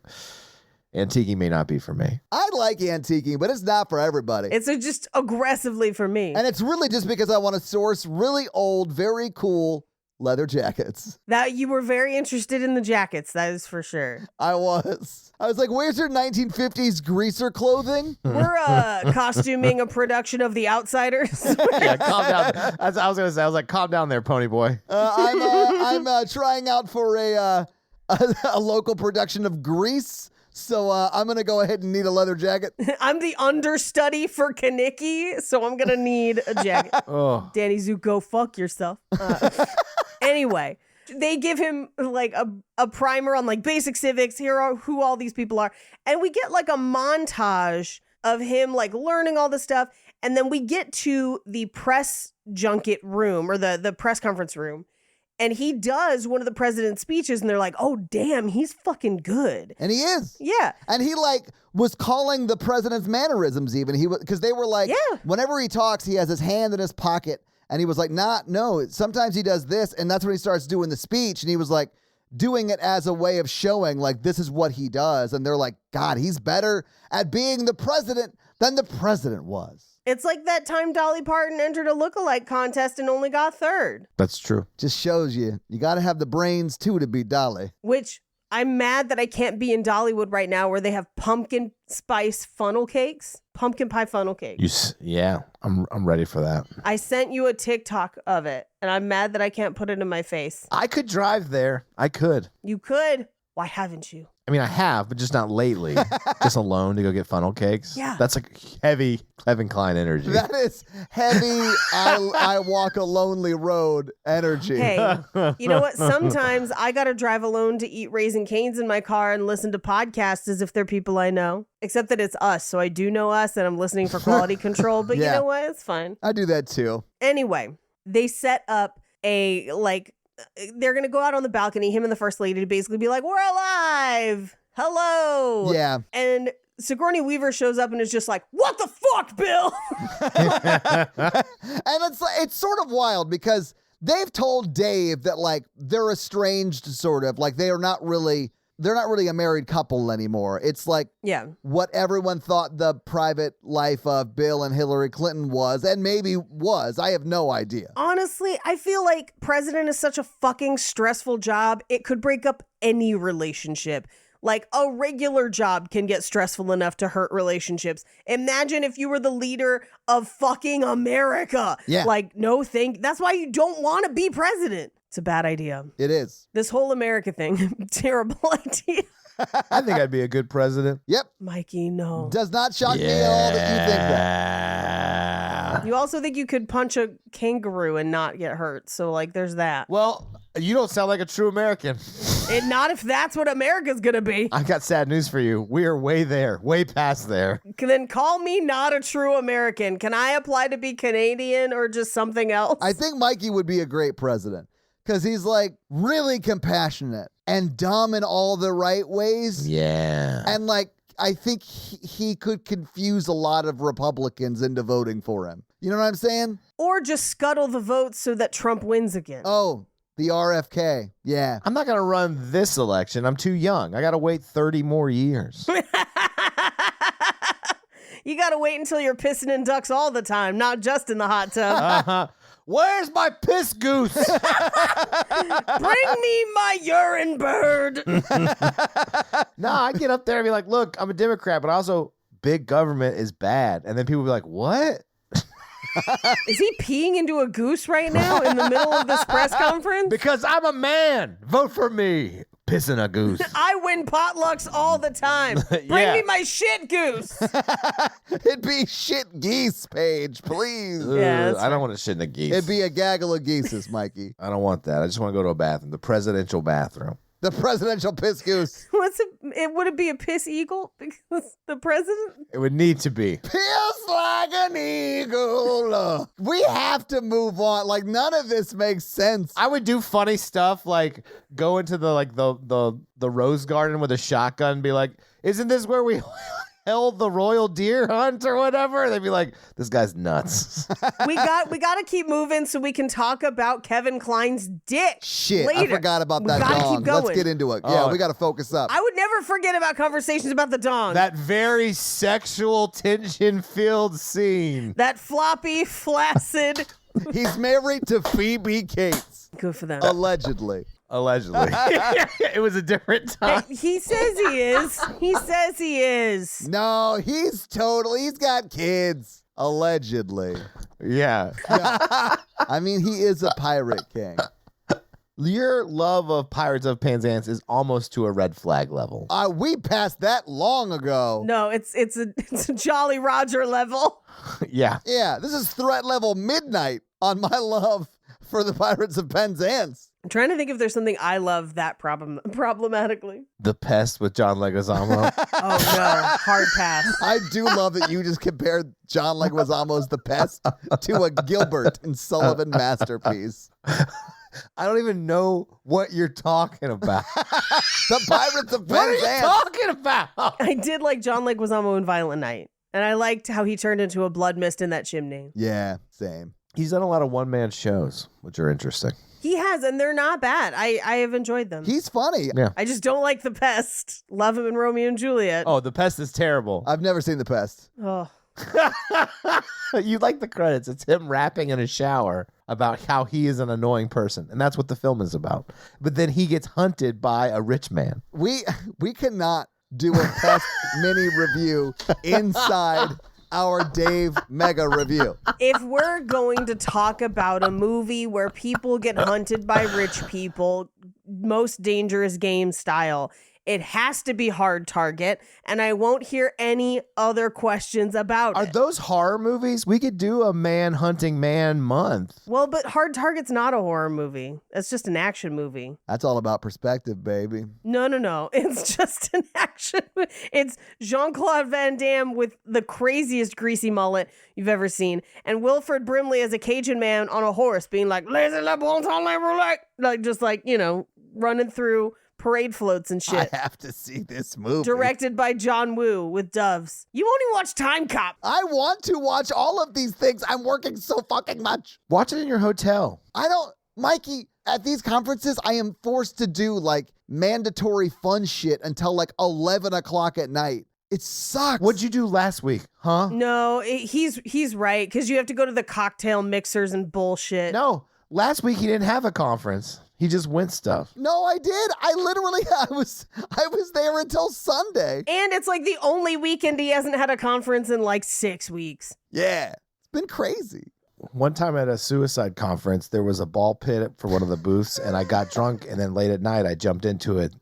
antiquing may not be for me. I like antiquing, but it's not for everybody. It's just aggressively for me. And it's really just because I want to source really old, very cool leather jackets. That you were very interested in the jackets, that is for sure. I was like, where's your 1950s greaser clothing? We're costuming a production of The Outsiders. Yeah, calm down. As I was gonna say, I was like, calm down there, pony boy. I'm trying out for a local production of Grease. So I'm going to go ahead and need a leather jacket. I'm the understudy for Kaneki, so I'm going to need a jacket. Oh. Danny Zuko, fuck yourself. Anyway, they give him like a primer on like basic civics. Here are who all these people are. And we get like a montage of him like learning all this stuff. And then we get to the press junket room or the press conference room. And he does one of the president's speeches, and they're like, oh, damn, he's fucking good. And he is. Yeah. And he like was calling the president's mannerisms even. Because they were like, Yeah. whenever he talks, he has his hand in his pocket. And he was like, no, sometimes he does this. And that's when he starts doing the speech. And he was like doing it as a way of showing like this is what he does. And they're like, God, he's better at being the president than the president was. It's like that time Dolly Parton entered a lookalike contest and only got third, That's true. Just shows you got to have the brains too to be Dolly. which I'm mad that I can't be in Dollywood right now where they have pumpkin spice funnel cakes, pumpkin pie funnel cake. Yeah, I'm ready for that. I sent you a TikTok of it, and I'm mad that I can't put it in my face. I could drive there. I could. You could. Why haven't you? I mean, I have, but just not lately. Just alone to go get funnel cakes. Yeah. That's like heavy Kevin Kline energy. That is heavy, I walk a lonely road energy. Hey, you know what? Sometimes I got to drive alone to eat Raisin Canes in my car and listen to podcasts as if they're people I know. Except that it's us, so I do know us and I'm listening for quality control. But Yeah. you know what? It's fine. I do that too. Anyway, they set up a, like, they're going to go out on the balcony, him and the first lady, to basically be like, we're alive. Hello. Yeah. And Sigourney Weaver shows up and is just like, what the fuck, Bill? And it's sort of wild because they've told Dave that like they're estranged sort of, like they're not really a married couple anymore. It's like Yeah. what everyone thought the private life of Bill and Hillary Clinton was, and maybe was. I have no idea. Honestly, I feel like president is such a fucking stressful job. It could break up any relationship. Like a regular job can get stressful enough to hurt relationships. Imagine if you were the leader of fucking America. Yeah. Like, no thank. That's why you don't want to be president. It's a bad idea. It is. This whole America thing, terrible idea. I think I'd be a good president. Yep. Mikey, no. Does not shock me at all that you think that. Yeah. You also think you could punch a kangaroo and not get hurt. So, like, there's that. Well, you don't sound like a true American. And not if that's what America's going to be. I got sad news for you. We are way there, way past there. Then call me not a true American. Can I apply to be Canadian or just something else? I think Mikey would be a great president because he's like really compassionate and dumb in all the right ways. Yeah. And like, I think he could confuse a lot of Republicans into voting for him. You know what I'm saying? Or just scuttle the votes so that Trump wins again. Oh, the RFK. Yeah. I'm not going to run this election. I'm too young. I got to wait 30 more years. You got to wait until you're pissing in ducks all the time, not just in the hot tub. Where's my piss goose? Bring me my urine bird. No, I get up there and be like, look, I'm a Democrat, but also big government is bad. And then people be like, what? Is he peeing into a goose right now in the middle of this press conference? Because I'm a man. Vote for me. Pissing a goose. I win potlucks all the time. Bring Yeah. me my shit goose. It'd be shit geese page, please. Yeah, that's I don't want to shit in the geese. It'd be a gaggle of geeses, Mikey. I don't want that. I just want to go to a bathroom. The presidential bathroom. The presidential piss goose. Would it be a piss eagle? Because the president? It would need to be. Piss like an eagle. We have to move on. Like, none of this makes sense. I would do funny stuff like go into the rose garden with a shotgun and be like, isn't this where we held the royal deer hunt or whatever? They'd be like, this guy's nuts. We got to keep moving so we can talk about Kevin Kline's dick. Shit, later. I forgot about We that gotta dong. keep going. Let's get into it. Yeah, Oh. we got to focus up. I would never forget about conversations about the dong. That very sexual tension-filled scene. That floppy, flaccid. He's married to Phoebe Cates, Good for them. allegedly. Allegedly. It was a different time. He says he is. He says he is. No, he's got kids, allegedly. Yeah. I mean, he is a pirate king. Your love of Pirates of Penzance is almost to a red flag level. We passed that long ago. No, it's a Jolly Roger level. Yeah. Yeah, this is threat level midnight on my love for the Pirates of Penzance. I'm trying to think if there's something I love that problematically. The Pest with John Leguizamo. Oh no, hard pass. I do love that you just compared John Leguizamo's The Pest to a Gilbert and Sullivan masterpiece. I don't even know what you're talking about. The Pirates of What are you Penzance. talking about? I did like John Leguizamo in Violent Night. And I liked how he turned into a blood mist in that chimney. Yeah, same. He's done a lot of one-man shows, which are interesting. He has, and they're not bad. I have enjoyed them. He's funny. Yeah. I just don't like The Pest. Love him in Romeo and Juliet. Oh, The Pest is terrible. I've never seen The Pest. Oh. You like the credits. It's him rapping in a shower about how he is an annoying person. And that's what the film is about. But then he gets hunted by a rich man. We cannot do a Pest mini review inside our Dave mega review. If we're going to talk about a movie where people get hunted by rich people, Most Dangerous Game style, it has to be Hard Target, and I won't hear any other questions about Are it. those horror movies? We could do a man hunting man month. Well, but Hard Target's not a horror movie. It's just an action movie. That's all about perspective, baby. No. It's just an action movie. It's Jean-Claude Van Damme with the craziest greasy mullet you've ever seen, and Wilfred Brimley as a Cajun man on a horse being like, laissez le bon temps libre, like just like, running through parade floats and shit. I have to see this movie. Directed by John Woo with doves. You won't even watch Time Cop. I want to watch all of these things. I'm working so fucking much. Watch it in your hotel. Mikey, at these conferences, I am forced to do like mandatory fun shit until like 11 o'clock at night. It sucks. What'd you do last week, huh? No, he's right, because you have to go to the cocktail mixers and bullshit. No, last week he didn't have a conference. He just went stuff. No, I did. I was there until Sunday. And it's like the only weekend he hasn't had a conference in like 6 weeks. Yeah. It's been crazy. One time at a suicide conference, there was a ball pit for one of the booths, and I got drunk, and then late at night, I jumped into it.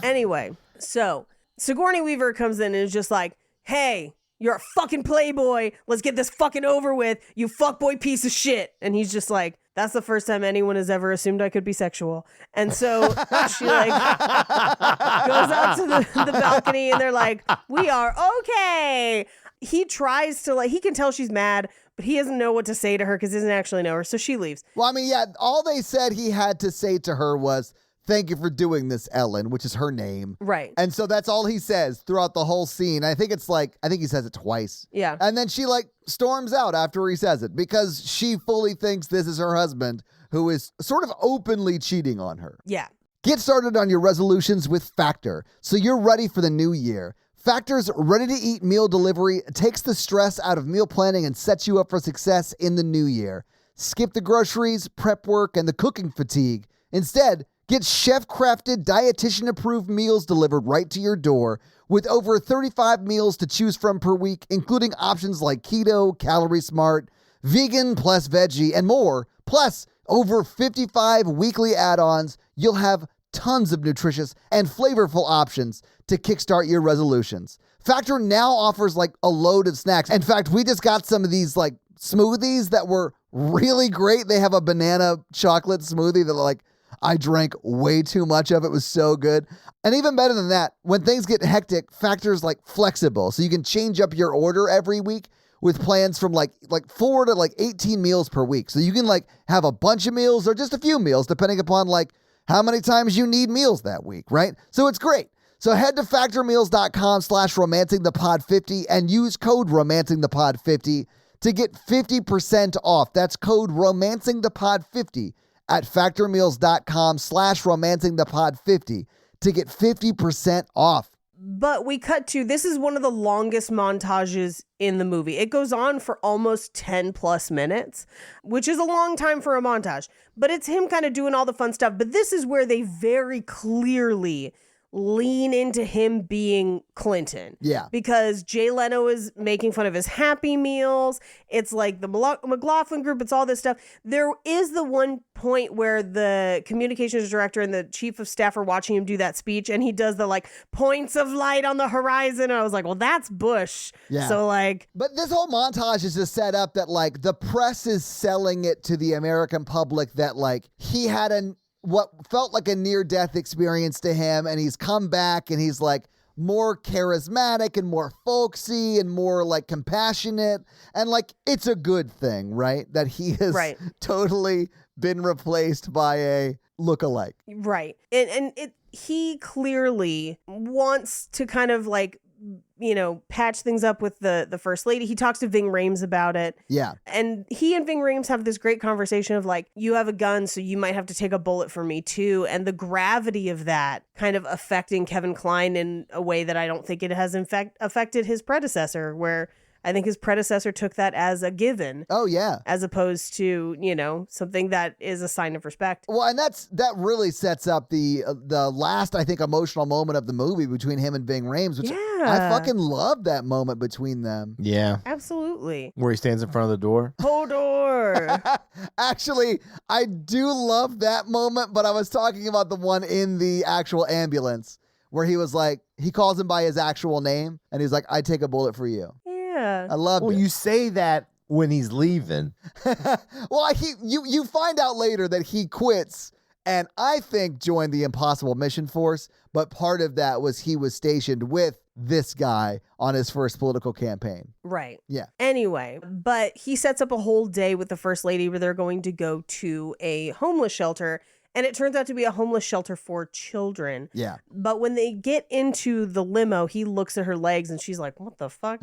Anyway, so Sigourney Weaver comes in and is just like, hey, you're a fucking playboy. Let's get this fucking over with. You fuckboy piece of shit. And he's just like, that's the first time anyone has ever assumed I could be sexual. And so she like goes out to the balcony and they're like, we are okay. He tries to he can tell she's mad, but he doesn't know what to say to her because he doesn't actually know her. So she leaves. Well, I mean, yeah, all they said he had to say to her was, thank you for doing this, Ellen, which is her name. Right. And so that's all he says throughout the whole scene. I think he says it twice. Yeah. And then she storms out after he says it because she fully thinks this is her husband who is sort of openly cheating on her. Yeah. Get started on your resolutions with Factor so you're ready for the new year. Factor's ready-to-eat meal delivery takes the stress out of meal planning and sets you up for success in the new year. Skip the groceries, prep work, and the cooking fatigue. Instead, get chef-crafted, dietitian-approved meals delivered right to your door with over 35 meals to choose from per week, including options like keto, calorie smart, vegan plus veggie, and more. Plus, over 55 weekly add-ons. You'll have tons of nutritious and flavorful options to kickstart your resolutions. Factor now offers a load of snacks. In fact, we just got some of these smoothies that were really great. They have a banana chocolate smoothie that I drank way too much of. It was so good. And even better than that, when things get hectic, Factor's flexible. So you can change up your order every week with plans from 4 to 18 meals per week. So you can have a bunch of meals or just a few meals depending upon how many times you need meals that week, right? So it's great. So head to factormeals.com/romancingthepod50 and use code romancingthepod50 to get 50% off. That's code romancingthepod50 at factormeals.com/romancingthepod50 to get 50% off. But we cut to, this is one of the longest montages in the movie. It goes on for almost 10 plus minutes, which is a long time for a montage. But it's him kind of doing all the fun stuff. But this is where they very clearly lean into him being Clinton. Yeah. Because Jay Leno is making fun of his Happy Meals. It's like the McLaughlin group. It's all this stuff. There is the one point where the communications director and the chief of staff are watching him do that speech, and he does the points of light on the horizon. And I was like, well, that's Bush. Yeah. So But this whole montage is just set up that the press is selling it to the American public that he had what felt like a near-death experience to him, and he's come back and he's more charismatic and more folksy and more compassionate, and it's a good thing, right? That he has Right. totally been replaced by a look-alike. Right. And he clearly wants to kind of like, patch things up with the first lady. He talks to Ving Rhames about it. Yeah. And he and Ving Rhames have this great conversation of like, you have a gun, so you might have to take a bullet for me too. And the gravity of that kind of affecting Kevin Kline in a way that I don't think it has in fact affected his predecessor, where I think his predecessor took that as a given. Oh, yeah. As opposed to, something that is a sign of respect. Well, and that really sets up the last, I think, emotional moment of the movie between him and Ving Rhames, which I fucking love that moment between them. Yeah. Absolutely. Where he stands in front of the door. Hodor. Actually, I do love that moment, but I was talking about the one in the actual ambulance where he was like, he calls him by his actual name, and he's like, I'd take a bullet for you. Yeah. I loved Well, it. you say that when he's leaving. Well, you find out later that he quits and I think joined the Impossible Mission Force, but part of that was he was stationed with this guy on his first political campaign. Right. Yeah. Anyway, but he sets up a whole day with the first lady where they're going to go to a homeless shelter. And it turns out to be a homeless shelter for children. Yeah. But when they get into the limo, he looks at her legs and she's like, what the fuck?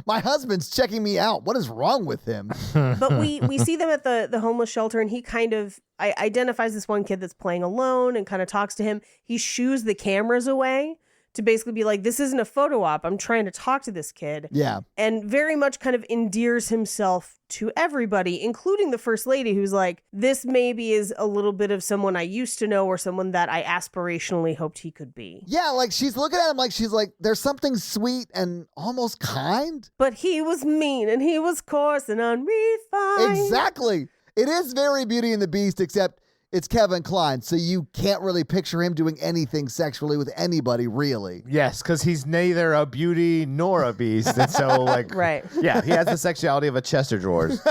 My husband's checking me out. What is wrong with him? But we see them at the homeless shelter, and he kind of identifies this one kid that's playing alone and kind of talks to him. He shoos the cameras away to basically be like, this isn't a photo op. I'm trying to talk to this kid. Yeah. And very much kind of endears himself to everybody, including the first lady, who's like, this maybe is a little bit of someone I used to know or someone that I aspirationally hoped he could be. Yeah, like she's looking at him like she's like, there's something sweet and almost kind. But he was mean and he was coarse and unrefined. Exactly. It is very Beauty and the Beast, except it's Kevin Kline, so you can't really picture him doing anything sexually with anybody, really. Yes, because he's neither a beauty nor a beast. And so, like, Right. Yeah, he has the sexuality of a Chester drawers.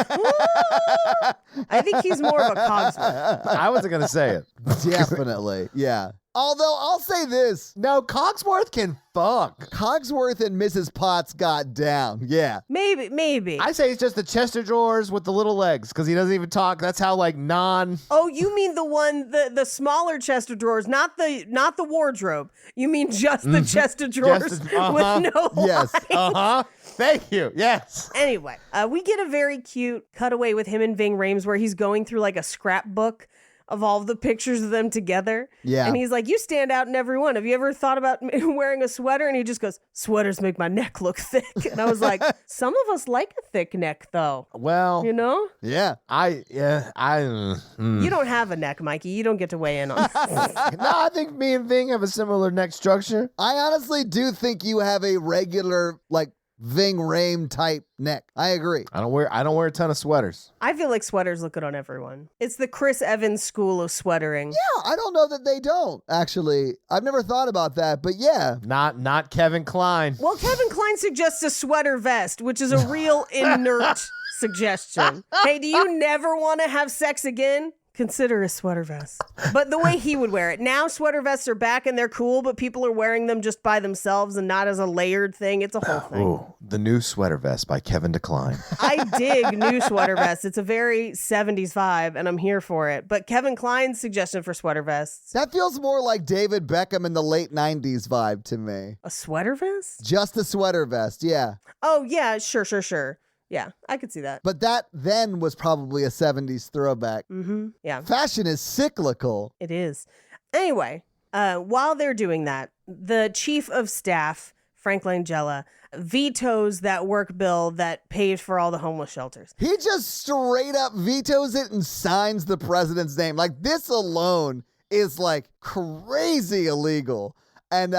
I think he's more of a Cogsworth. I wasn't going to say it. Definitely. Yeah. Although I'll say this, No, Cogsworth can fuck. Cogsworth and Mrs. Potts got down. Yeah. Maybe. I say he's just the Chester drawers with the little legs because he doesn't even talk. That's how, like, Oh, you mean the one, the smaller chest of drawers, not the wardrobe. You mean just the chest of drawers with no Yes. lines. Thank you. Yes. Anyway, we get a very cute cutaway with him and Ving Rhames where he's going through like a scrapbook of all of the pictures of them together. Yeah. And he's like, you stand out in every one. Have you ever thought about wearing a sweater? And he just goes, sweaters make my neck look thick. And I was like, some of us like a thick neck though. Well, You know? Yeah. You don't have a neck, Mikey. You don't get to weigh in on this. No, I think me and Ving have a similar neck structure. I honestly do think you have a regular, like, Ving Rhames type neck. I agree. I don't wear a ton of sweaters. I feel like sweaters look good on everyone. It's the Chris Evans school of sweatering. Yeah, I don't know that they don't, actually. I've never thought about that, but yeah. Not Kevin Kline. Well, Kevin Kline suggests a sweater vest, which is a real inert suggestion. Hey, do you never want to have sex again? Consider a sweater vest. But the way he would wear it. Now sweater vests are back and they're cool, but people are wearing them just by themselves and not as a layered thing. It's a whole thing. Ooh, the new sweater vest by Kevin Kline. I dig new sweater vests. It's a very 70s vibe and I'm here for it. But Kevin Kline's suggestion for sweater vests. That feels more like David Beckham in the late 90s vibe to me. A sweater vest? Just a sweater vest, yeah. Oh, yeah, sure. Yeah, I could see that. But that then was probably a 70s throwback. Mm-hmm. Yeah, Fashion is cyclical. it is. Anyway, while they're doing that, the chief of staff, Frank Langella, vetoes that work bill that pays for all the homeless shelters. He just straight up vetoes it and signs the president's name. Like, this alone is like crazy illegal. And,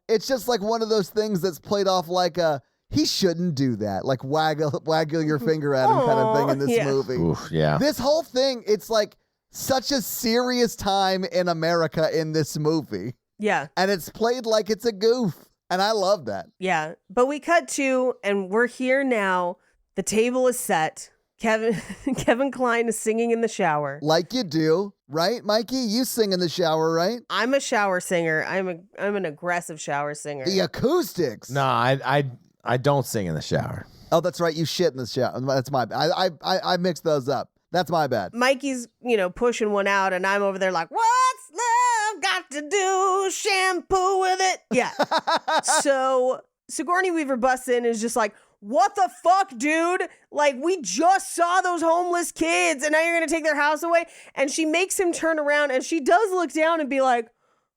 it's just like one of those things that's played off like he shouldn't do that. Like waggle your finger at him kind of thing in this movie. Oof, yeah. This whole thing, it's like such a serious time in America in this movie. Yeah, And it's played like it's a goof. And I love that. yeah. But we cut to, and we're here now. The table is set. Kevin Kline is singing in the shower. Like you do, right, Mikey? You sing in the shower, right? I'm a shower singer. I'm an aggressive shower singer. The acoustics. No, I don't sing in the shower. Oh, that's right. You shit in the shower. That's my bad. I mixed those up. That's my bad. Mikey's, pushing one out, and I'm over there like, what's love got to do? Shampoo with it. Yeah. So Sigourney Weaver busts in and is just like, what the fuck, dude? Like, we just saw those homeless kids, and now you're going to take their house away? And she makes him turn around, and she does look down and be like,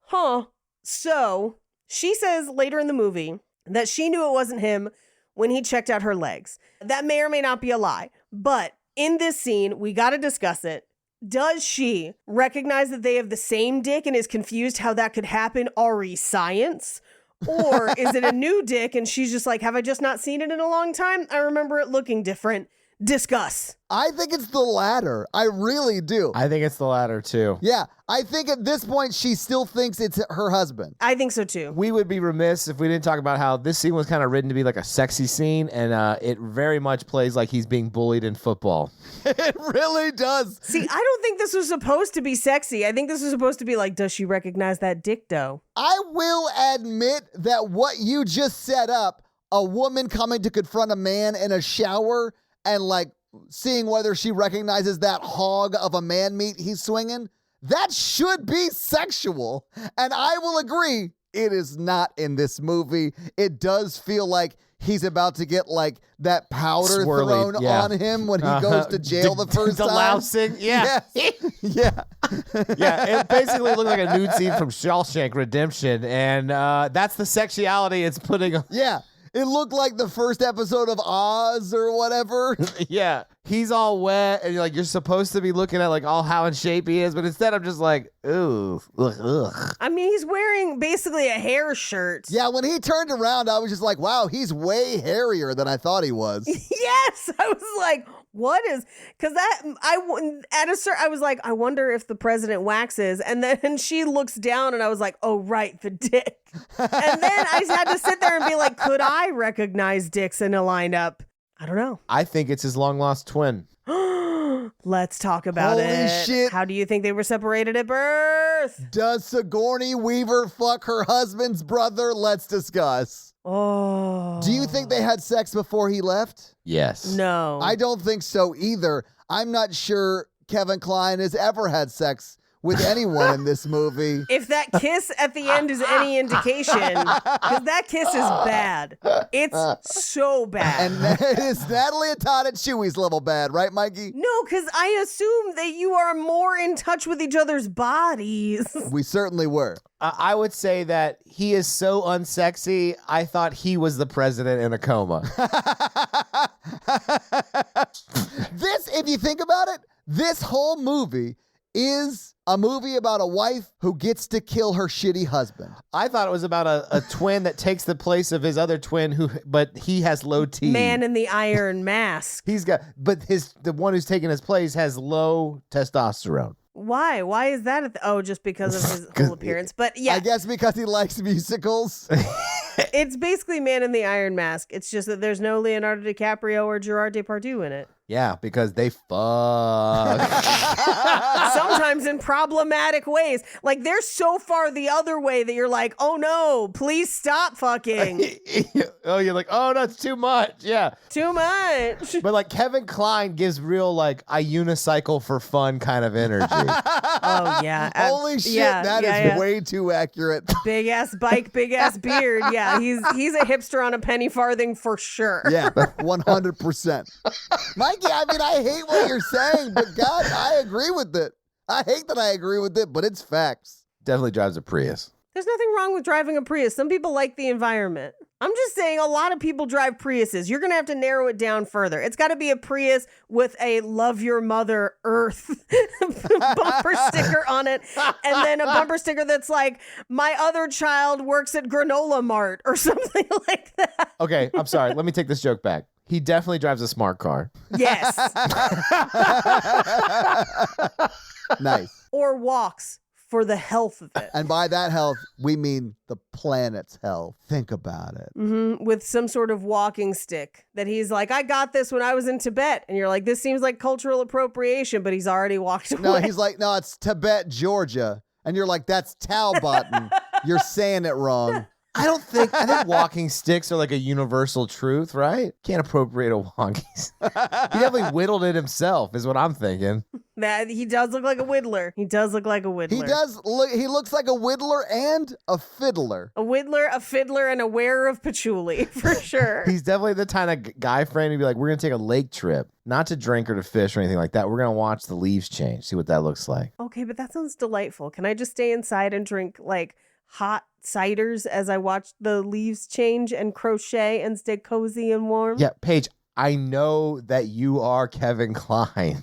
huh. So she says later in the movie that she knew it wasn't him when he checked out her legs. That may or may not be a lie, but in this scene, we got to discuss it. Does she recognize that they have the same dick and is confused how that could happen? Ari science? Or is it a new dick and she's just like, have I just not seen it in a long time? I remember it looking different. Discuss. I think it's the latter. I really do. I think it's the latter, too. Yeah, I think at this point, she still thinks it's her husband. I think so, too. We would be remiss if we didn't talk about how this scene was kind of written to be like a sexy scene, and it very much plays like he's being bullied in football. It really does. See, I don't think this was supposed to be sexy. I think this was supposed to be like, does she recognize that dick, though? I will admit that what you just set up, a woman coming to confront a man in a shower and like seeing whether she recognizes that hog of a man meat he's swinging, that should be sexual. And I will agree, it is not in this movie. It does feel like he's about to get like that powder Swirly, thrown yeah. on him when he goes to jail the first time. Delousing, yeah. Yeah. Yeah, it basically looked like a nude scene from Shawshank Redemption, and that's the sexuality it's putting on. Yeah. It looked like the first episode of Oz or whatever. Yeah, he's all wet, and you're supposed to be looking at like all how in shape he is, but instead I'm just like, ooh, ugh. I mean, he's wearing basically a hair shirt. Yeah, when he turned around, I was just like, wow, he's way hairier than I thought he was. Yes, I was like, what is? Because I was like, I wonder if the president waxes, and then she looks down, and I was like, oh right, the dick. And then I had to sit there and be like, could I recognize dicks in a lineup? I don't know. I think it's his long lost twin. Let's talk about Holy it. shit. How do you think they were separated at birth? Does Sigourney Weaver fuck her husband's brother? Let's discuss. Oh. Do you think they had sex before he left? Yes. No. I don't think so either. I'm not sure Kevin Kline has ever had sex with anyone in this movie. If that kiss at the end is any indication, because that kiss is bad. It's so bad. And it is Natalie and Todd at Chewy's level bad, right, Mikey? No, because I assume that you are more in touch with each other's bodies. We certainly were. I would say that he is so unsexy, I thought he was the president in a coma. This, if you think about it, this whole movie is a movie about a wife who gets to kill her shitty husband. I thought it was about a twin that takes the place of his other twin, but he has low T. Man in the Iron Mask. But the one who's taking his place has low testosterone. Why? Why is that? Just because of his whole appearance. But yeah, I guess because he likes musicals. it's basically Man in the Iron Mask. It's just that there's no Leonardo DiCaprio or Gerard Depardieu in it. Yeah, because they fuck. Sometimes in problematic ways. Like they're so far the other way that you're like, oh no, please stop fucking. Oh, you're like, oh no, it's too much. Yeah. Too much. But like Kevin Kline gives real like I unicycle for fun kind of energy. Oh yeah. Holy shit, that is way too accurate. Big ass bike, big ass beard. Yeah, he's a hipster on a penny farthing for sure. Yeah, 100%. Mikey, I mean, I hate what you're saying, but God, I agree with it. I hate that I agree with it, but it's facts. Definitely drives a Prius. There's nothing wrong with driving a Prius. Some people like the environment. I'm just saying a lot of people drive Priuses. You're going to have to narrow it down further. It's got to be a Prius with a Love Your Mother Earth bumper sticker on it. And then a bumper sticker that's like, my other child works at Granola Mart or something like that. Okay, I'm sorry. Let me take this joke back. He definitely drives a smart car. Yes. Nice. Or walks for the health of it. And by that health, we mean the planet's health. Think about it. Mm-hmm. With some sort of walking stick that he's like, I got this when I was in Tibet. And you're like, this seems like cultural appropriation, but he's already walked away. No, he's like, no, it's Tibet, Georgia. And you're like, that's Talbotton. You're saying it wrong. I think walking sticks are like a universal truth, right? Can't appropriate a walking stick. He definitely whittled it himself, is what I'm thinking. That he does look like a whittler. He does look like a whittler. He does look. He looks like a whittler and a fiddler. A whittler, a fiddler, and a wearer of patchouli, for sure. He's definitely the kind of guy friend who'd be like, we're going to take a lake trip, not to drink or to fish or anything like that. We're going to watch the leaves change, see what that looks like. Okay, but that sounds delightful. Can I just stay inside and drink like hot ciders as I watch the leaves change and crochet and stay cozy and warm? Yeah, Paige, I know that you are Kevin Kline.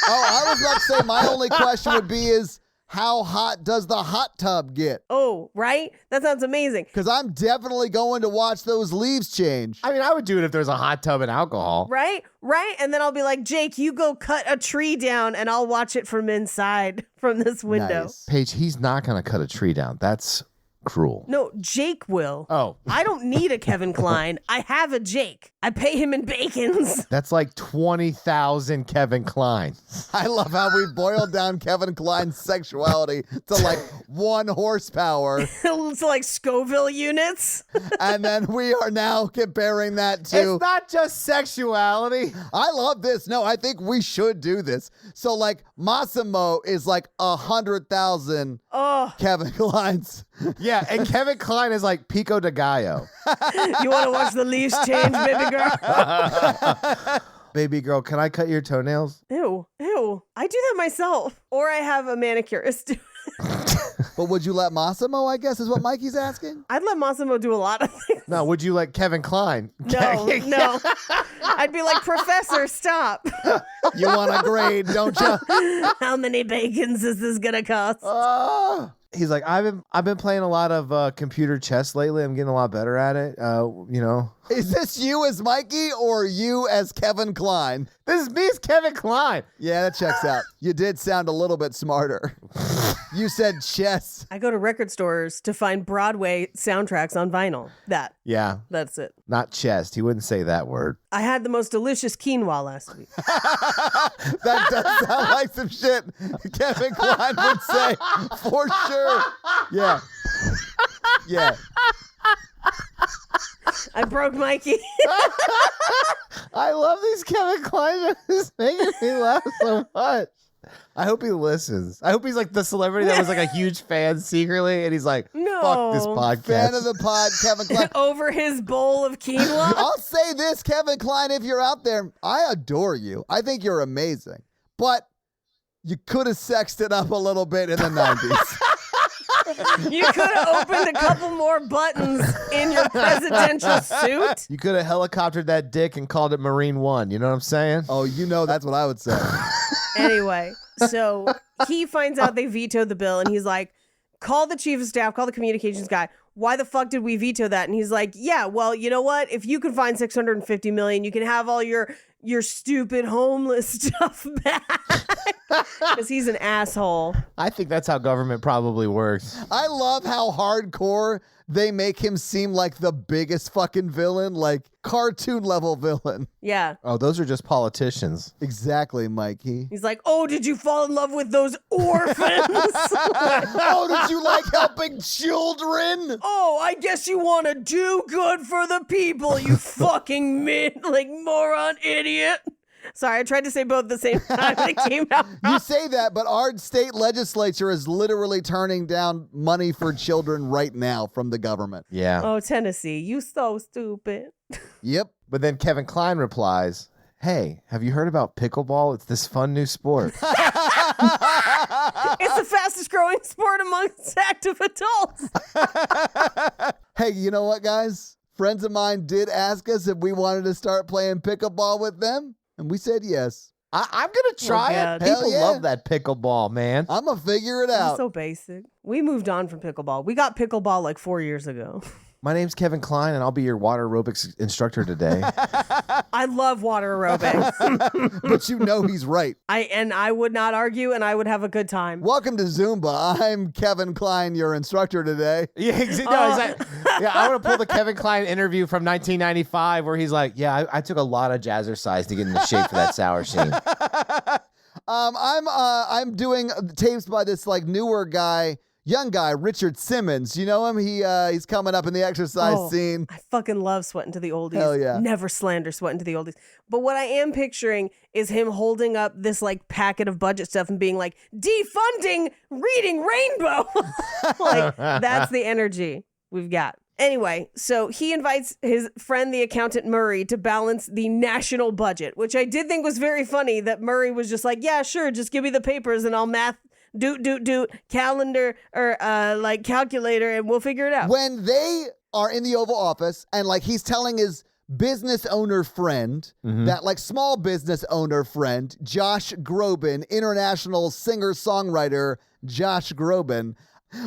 Oh, I was about to say my only question would be is how hot does the hot tub get? Oh, right? That sounds amazing. Because I'm definitely going to watch those leaves change. I mean, I would do it if there's a hot tub and alcohol. Right? Right? And then I'll be like, Jake, you go cut a tree down and I'll watch it from inside from this window. Nice. Paige, he's not going to cut a tree down. That's cruel. No, Jake will. Oh. I don't need a Kevin Kline. I have a Jake. I pay him in bacons. That's like 20,000 Kevin Kline. I love how we boiled down Kevin Kline's sexuality to like 1 horsepower. It's like Scoville units. And then we are now comparing that to. It's not just sexuality. I love this. No, I think we should do this. So like Massimo is like 100,000 Oh, Kevin Klines. Yeah, and Kevin Kline is like Pico de Gallo. you want to watch the leaves change, baby girl? Baby girl, can I cut your toenails? Ew, ew. I do that myself. Or I have a manicurist do it. But would you let Massimo, I guess, is what Mikey's asking? I'd let Massimo do a lot of things. No, would you let Kevin Kline? No, no. I'd be like, Professor, stop. You want a grade, don't you? How many bacons is this gonna cost? He's like, I've been playing a lot of computer chess lately. I'm getting a lot better at it. You know. Is this you as Mikey or you as Kevin Kline? This is me as Kevin Kline. Yeah, that checks out. You did sound a little bit smarter. You said chess. I go to record stores to find Broadway soundtracks on vinyl. Yeah, That's it. not chest. He wouldn't say that word. I had the most delicious quinoa last week. That does sound like some shit Kevin Kline would say for sure. Yeah. Yeah. I broke Mikey. I love these Kevin Kline. It's making me laugh so much. I hope he listens. I hope he's like the celebrity that was like a huge fan secretly, and he's like, No. fuck this podcast. Fan of the pod, Kevin Kline. Over his bowl of quinoa. I'll say this, Kevin Kline, if you're out there, I adore you. I think you're amazing. But you could have sexed it up a little bit in the 90s. You could have opened a couple more buttons in your presidential suit. You could have helicoptered that dick and called it Marine One. You know what I'm saying? Oh, you know that's what I would say. Anyway, so he finds out they vetoed the bill and he's like, call the chief of staff, call the communications guy. Why the fuck did we veto that? And he's like, yeah, well, you know what? If you can find $650 million, you can have all your stupid homeless stuff back. Because he's an asshole. I think that's how government probably works. I love how hardcore they make him seem like the biggest fucking villain, like cartoon level villain. Yeah. Oh, those are just politicians. Exactly, Mikey. He's like, oh, did you fall in love with those orphans? Oh, did you like helping children? Oh, I guess you want to do good for the people, you fucking moron idiot. Sorry, I tried to say both at the same time and it came out wrong. You say that, but our state legislature is literally turning down money for children right now from the government. Yeah. Oh, Tennessee, you so stupid. Yep. But then Kevin Kline replies, hey, have you heard about pickleball? It's this fun new sport. It's the fastest growing sport amongst active adults. Hey, you know what, guys? Friends of mine did ask us if we wanted to start playing pickleball with them, and we said yes. I'm going to try God. it. People Hell yeah. love that pickleball, man. I'm going to figure it I'm out. so basic. We moved on from pickleball. We got pickleball like 4 years ago. My name's Kevin Kline, and I'll be your water aerobics instructor today. I love water aerobics. But you know he's right. I would not argue, and I would have a good time. Welcome to Zumba. I'm Kevin Kline, your instructor today. Yeah, I want to pull the Kevin Kline interview from 1995 where he's like, yeah, I took a lot of jazzercise to get into shape for that sour scene. I'm doing tapes by this like newer guy. young guy, Richard Simmons. You know him? He's coming up in the exercise scene. I fucking love Sweating to the Oldies. Hell yeah. Never slander Sweating to the Oldies. But what I am picturing is him holding up this like packet of budget stuff and being like, defunding Reading Rainbow. Like, that's the energy we've got. Anyway, so he invites his friend, the accountant Murray, to balance the national budget, which I did think was very funny that Murray was just like, yeah, sure, just give me the papers and I'll math, doot, calendar, or like calculator, and we'll figure it out. When they are in the Oval Office and like he's telling his business owner friend, that like small business owner friend, Josh Groban, international singer-songwriter Josh Groban,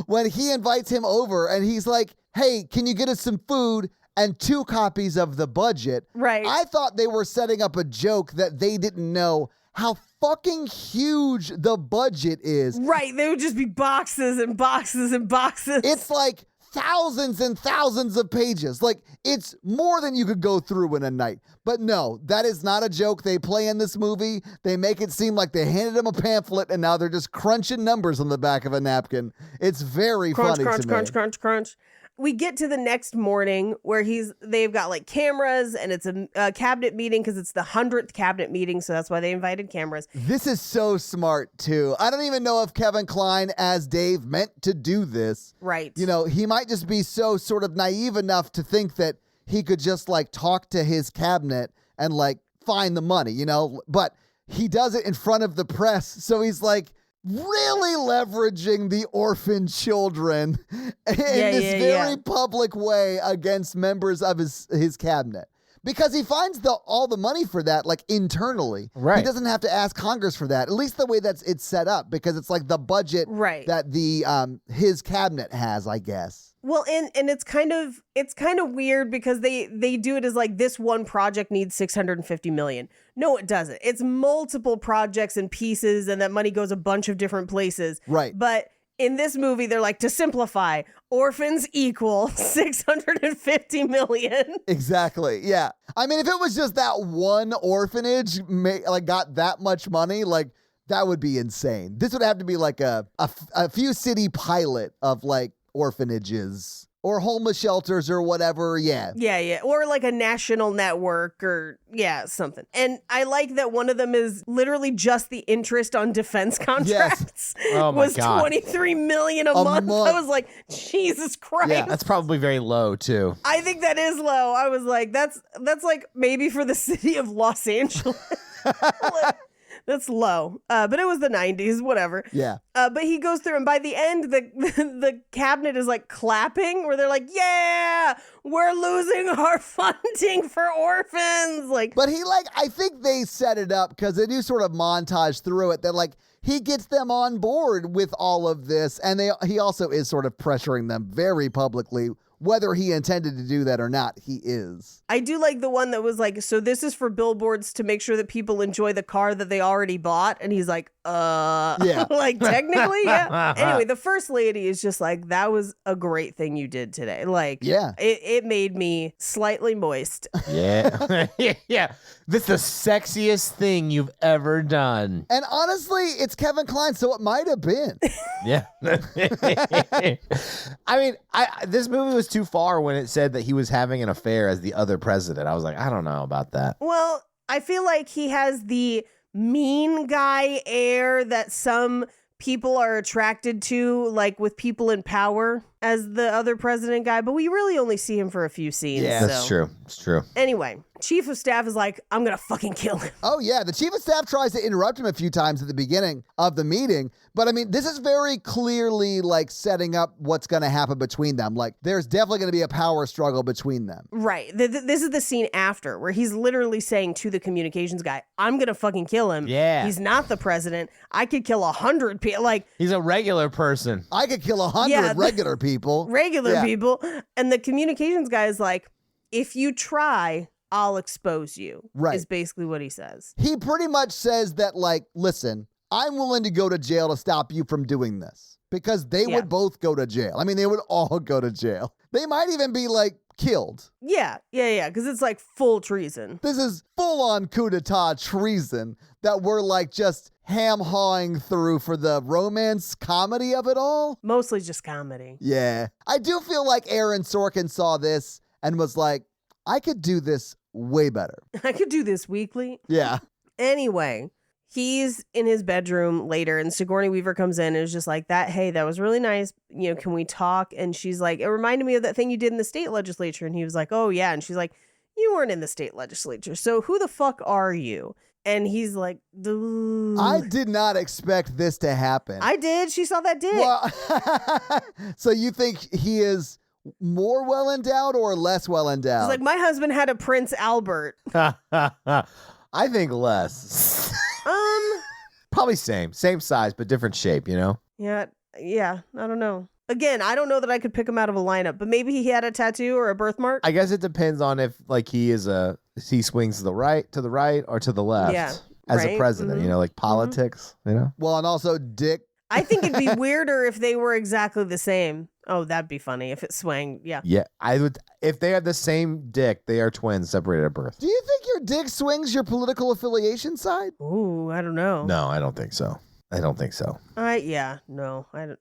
when he invites him over and he's like, hey, can you get us some food and 2 copies of the budget? Right. I thought they were setting up a joke that they didn't know how fucking huge the budget is. Right. They would just be boxes and boxes and boxes. It's like thousands and thousands of pages. Like, it's more than you could go through in a night. But no, that is not a joke they play in this movie. They make it seem like they handed him a pamphlet and now they're just crunching numbers on the back of a napkin. It's very funny to me. Crunch. We get to the next morning where they've got like cameras and it's a cabinet meeting because it's the 100th cabinet meeting. So that's why they invited cameras. This is so smart too. I don't even know if Kevin Kline as Dave meant to do this. Right. You know, he might just be so sort of naive enough to think that he could just like talk to his cabinet and like find the money, you know, but he does it in front of the press. So he's like, really leveraging the orphan children in this very public way against members of his cabinet. Because he finds all the money for that, like, internally. Right. He doesn't have to ask Congress for that, at least the way it's set up, because it's like the budget that his cabinet has, I guess. Well, and it's kind of weird because they do it as like this one project needs $650 million. No, it doesn't. It's multiple projects and pieces, and that money goes a bunch of different places. Right. But in this movie, they're like, to simplify, orphans equal $650 million. Exactly. Yeah. I mean, if it was just that one orphanage got that much money, like, that would be insane. This would have to be like a few city pilot of like orphanages or homeless shelters or whatever. Yeah. Or like a national network or something. And I like that one of them is literally just the interest on defense contracts. Yes. Oh my God. $23 million a month. I was like, Jesus Christ. Yeah. That's probably very low too. I think that is low. I was like, that's like maybe for the city of Los Angeles. That's low. But it was the 90s, whatever. Yeah. But he goes through, and by the end, the cabinet is like clapping, where they're like, yeah, we're losing our funding for orphans. Like, but I think they set it up because they do sort of montage through it that like he gets them on board with all of this. And he also is sort of pressuring them very publicly. Whether he intended to do that or not, he is. I do like the one that was like, so this is for billboards to make sure that people enjoy the car that they already bought. And he's like, yeah. Like, technically, yeah. Anyway, the first lady is just like, that was a great thing you did today. Like, yeah, it made me slightly moist. Yeah. Yeah. This is the sexiest thing you've ever done. And honestly, it's Kevin Kline, so it might have been. Yeah. I mean, this movie was too far when it said that he was having an affair as the other president. I was like, I don't know about that. Well, I feel like he has the mean guy air that some people are attracted to, like with people in power, as the other president guy, but we really only see him for a few scenes. Yeah, that's true. It's true. Anyway, Chief of Staff is like, I'm gonna fucking kill him. Oh yeah, the Chief of Staff tries to interrupt him a few times at the beginning of the meeting, but I mean, this is very clearly like setting up what's gonna happen between them. Like, there's definitely gonna be a power struggle between them. Right. This is the scene after where he's literally saying to the communications guy, I'm gonna fucking kill him. Yeah. He's not the president. I could kill 100 people. Like, he's a regular person. I could kill 100 regular people. People. And the communications guy is like, if you try, I'll expose you. Right. Is basically what he says. He pretty much says that, like, listen, I'm willing to go to jail to stop you from doing this. Because they would both go to jail. I mean, they would all go to jail. They might even be, like, killed. Yeah. Because it's like full treason. This is full-on coup d'etat treason that we're, like, just ham-hawing through for the romance comedy of it all. Mostly just comedy. Yeah. I do feel like Aaron Sorkin saw this and was like, I could do this way better. I could do this weekly. Yeah. Anyway, he's in his bedroom later and Sigourney Weaver comes in and is just like, hey, that was really nice. You know, can we talk? And she's like, it reminded me of that thing you did in the state legislature. And he was like, oh, yeah. And she's like, you weren't in the state legislature. So who the fuck are you? And he's like, dude. I did not expect this to happen. I did. She saw that dick. Well, so you think he is more well endowed or less well endowed? She's like, my husband had a Prince Albert. I think less. Probably same size, but different shape, you know? Yeah, I don't know. Again, I don't know that I could pick him out of a lineup, but maybe he had a tattoo or a birthmark. I guess it depends on if like he swings to the right or to the left. Yeah, as right? a president, you know, like politics, you know? Well, and also Dick. I think it'd be weirder if they were exactly the same. Oh, that'd be funny if it swang. Yeah. Yeah, I would. If they have the same dick, they are twins separated at birth. Do you think your dick swings your political affiliation side? Ooh, I don't know. No, I don't think so. No,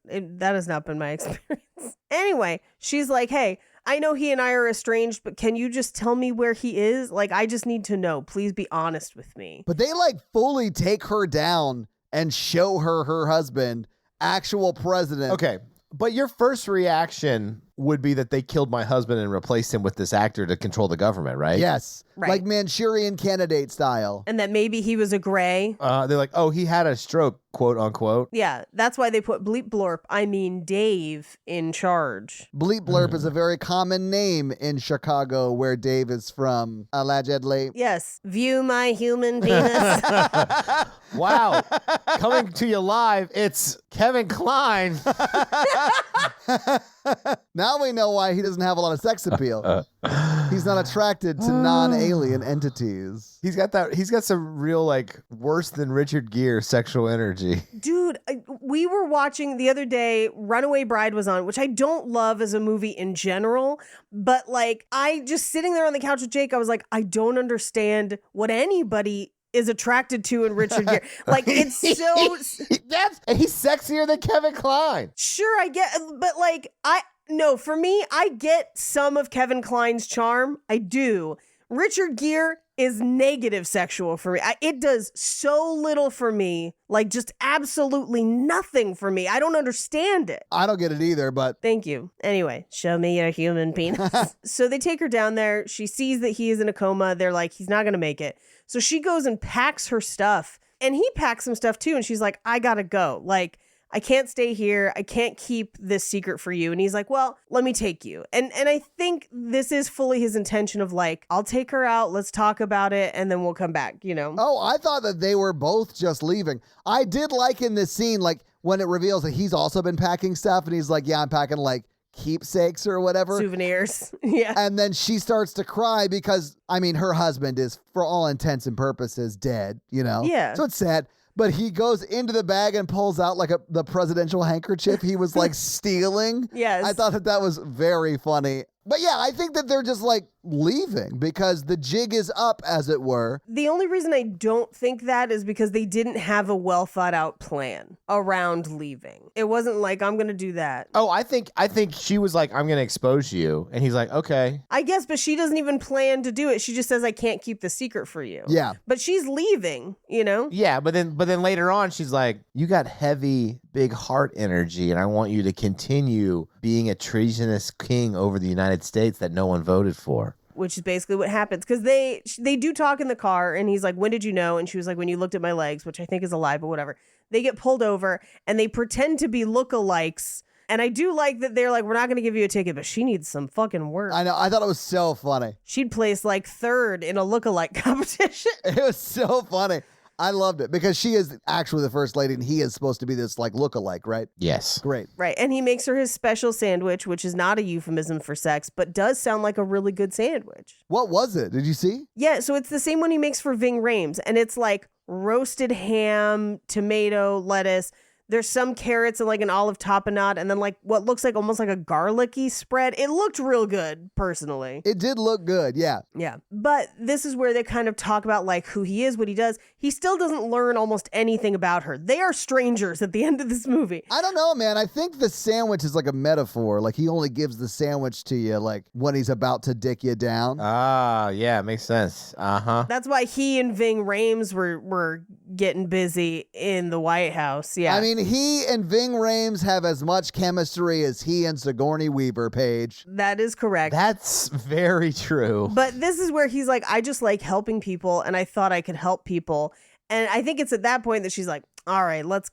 that has not been my experience. Anyway, she's like, hey, I know he and I are estranged, but can you just tell me where he is? Like, I just need to know. Please be honest with me. But they like fully take her down and show her husband, actual president. Okay, but your first reaction would be that they killed my husband and replaced him with this actor to control the government, right? Yes. Right. Like Manchurian Candidate style. And that maybe he was a gray. They're like, oh, he had a stroke, quote unquote. Yeah, that's why they put Bleep Blorp, I mean Dave, in charge. Bleep Blurp is a very common name in Chicago where Dave is from, allegedly. Yes, view my human penis. Wow. Coming to you live, it's Kevin Kline. Now we know why he doesn't have a lot of sex appeal. He's not attracted to non-alien entities. He's got some real, like, worse than Richard Gere sexual energy. Dude, we were watching the other day, Runaway Bride was on, which I don't love as a movie in general, but like, I just sitting there on the couch with Jake, I was like, I don't understand what anybody is attracted to in Richard Gere. Like, it's so... And he's sexier than Kevin Kline. Sure, I get, but like, no, for me, I get some of Kevin Kline's charm. I do. Richard Gere is negative sexual for me. It does so little for me, like just absolutely nothing for me. I don't understand it. I don't get it either, but... Thank you. Anyway, show me your human penis. So they take her down there. She sees that he is in a coma. They're like, he's not going to make it. So she goes and packs her stuff. And he packs some stuff too. And she's like, I gotta go. Like, I can't stay here. I can't keep this secret for you. And he's like, well, let me take you. And I think this is fully his intention of like, I'll take her out. Let's talk about it. And then we'll come back, you know? Oh, I thought that they were both just leaving. I did like in this scene, like when it reveals that he's also been packing stuff and he's like, yeah, I'm packing like keepsakes or whatever. Souvenirs. Yeah. And then she starts to cry because, I mean, her husband is, for all intents and purposes, dead, you know? Yeah. So it's sad. But he goes into the bag and pulls out like the presidential handkerchief he was like stealing. Yes. I thought that was very funny. But yeah, I think that they're just like leaving because the jig is up, as it were. The only reason I don't think that is because they didn't have a well thought out plan around leaving. It wasn't like, I'm going to do that. Oh, I think she was like, I'm going to expose you. And he's like, okay. I guess, but she doesn't even plan to do it. She just says, I can't keep the secret for you. Yeah. But she's leaving, you know? Yeah, but then later on, she's like, you got heavy, big heart energy, and I want you to continue being a treasonous king over the United States that no one voted for. Which is basically what happens. Because they do talk in the car, and he's like, when did you know? And she was like, when you looked at my legs, which I think is a lie, but whatever. They get pulled over, and they pretend to be lookalikes. And I do like that they're like, we're not going to give you a ticket, but she needs some fucking work. I know. I thought it was so funny. She'd place like third in a lookalike competition. It was so funny. I loved it because she is actually the first lady and he is supposed to be this like lookalike, right? Yes. Great. Right. And he makes her his special sandwich, which is not a euphemism for sex, but does sound like a really good sandwich. What was it? Did you see? Yeah. So it's the same one he makes for Ving Rhames. And it's like roasted ham, tomato, lettuce. There's some carrots and like an olive tapenade and then like what looks like almost like a garlicky spread. It looked real good, personally. It did look good, yeah. Yeah. But this is where they kind of talk about like who he is, what he does. He still doesn't learn almost anything about her. They are strangers at the end of this movie. I don't know, man. I think the sandwich is like a metaphor. Like he only gives the sandwich to you like when he's about to dick you down. Ah, yeah, makes sense. Uh-huh. That's why he and Ving Rhames were getting busy in the White House. Yeah. I mean, he and Ving Rhames have as much chemistry as he and Sigourney Weaver, Paige. that is correct. That's very true. But this is where he's like, I just like helping people and I thought I could help people. And I think it's at that point that she's like, all right, let's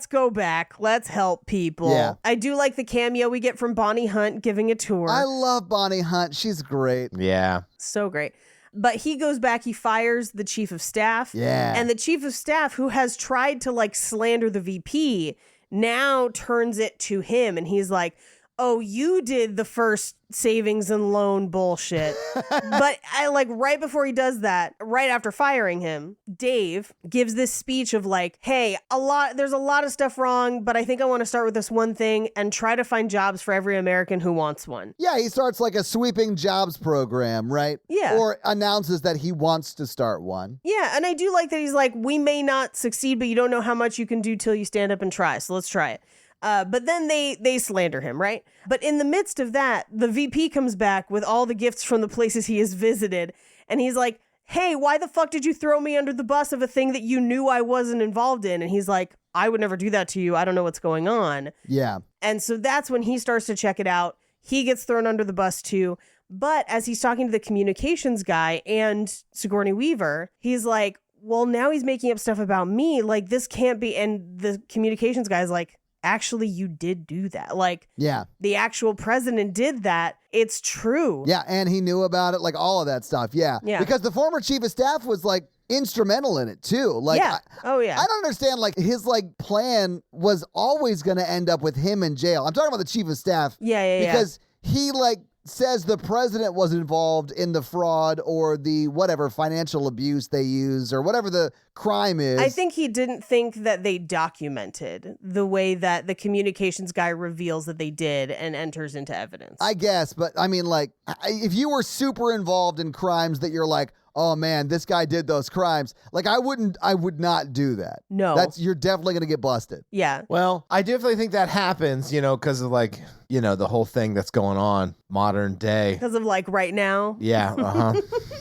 go back. Let's help people. Yeah. I do like the cameo we get from Bonnie Hunt giving a tour. I love Bonnie Hunt. She's great. Yeah. So great. But he goes back, he fires the chief of staff. Yeah. And the chief of staff, who has tried to like slander the VP, now turns it to him. And he's like, oh, you did the first savings and loan bullshit. But I like right before he does that, right after firing him, Dave gives this speech of like, hey, there's a lot of stuff wrong, but I think I want to start with this one thing and try to find jobs for every American who wants one. Yeah, he starts like a sweeping jobs program, right? Yeah. Or announces that he wants to start one. Yeah, and I do like that he's like, we may not succeed, but you don't know how much you can do till you stand up and try. So let's try it. But then they slander him, right? But in the midst of that, the VP comes back with all the gifts from the places he has visited. And he's like, hey, why the fuck did you throw me under the bus of a thing that you knew I wasn't involved in? And he's like, I would never do that to you. I don't know what's going on. Yeah. And so that's when he starts to check it out. He gets thrown under the bus too. But as he's talking to the communications guy and Sigourney Weaver, he's like, well, now he's making up stuff about me. Like, this can't be. And the communications guy's like, actually, you did do that. Like, Yeah. the actual president did that. It's true. Yeah, and he knew about it, like all of that stuff. Yeah. Yeah. Because the former chief of staff was like instrumental in it too. Like, Yeah. Oh, yeah. I don't understand. Like his like plan was always going to end up with him in jail. I'm talking about the chief of staff. Yeah. Because he like says the president was involved in the fraud or the whatever financial abuse they use or whatever the crime is. I think he didn't think that they documented the way that the communications guy reveals that they did and enters into evidence. I guess, but I mean, like, if you were super involved in crimes that you're like, oh man, this guy did those crimes, like I would not do that. No. You're definitely gonna get busted. Yeah. Well, I definitely think that happens, because of like, the whole thing that's going on modern day. Because of like right now. Yeah. Uh-huh.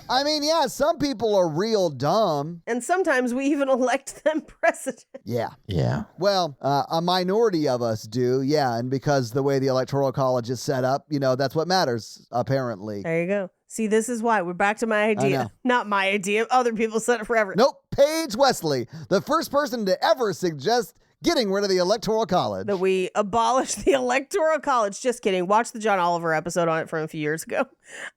I mean, yeah, some people are real dumb. And sometimes we even elect them president. Yeah. Yeah. Well, a minority of us do, yeah, and because the way the Electoral College is set up, that's what matters, apparently. There you go. See, this is why. We're back to my I idea. know. Not my idea. Other people said it forever. Nope, Paige Wesley, the first person to ever suggest getting rid of the Electoral College. That we abolish the Electoral College. Just kidding. Watch the John Oliver episode on it from a few years ago.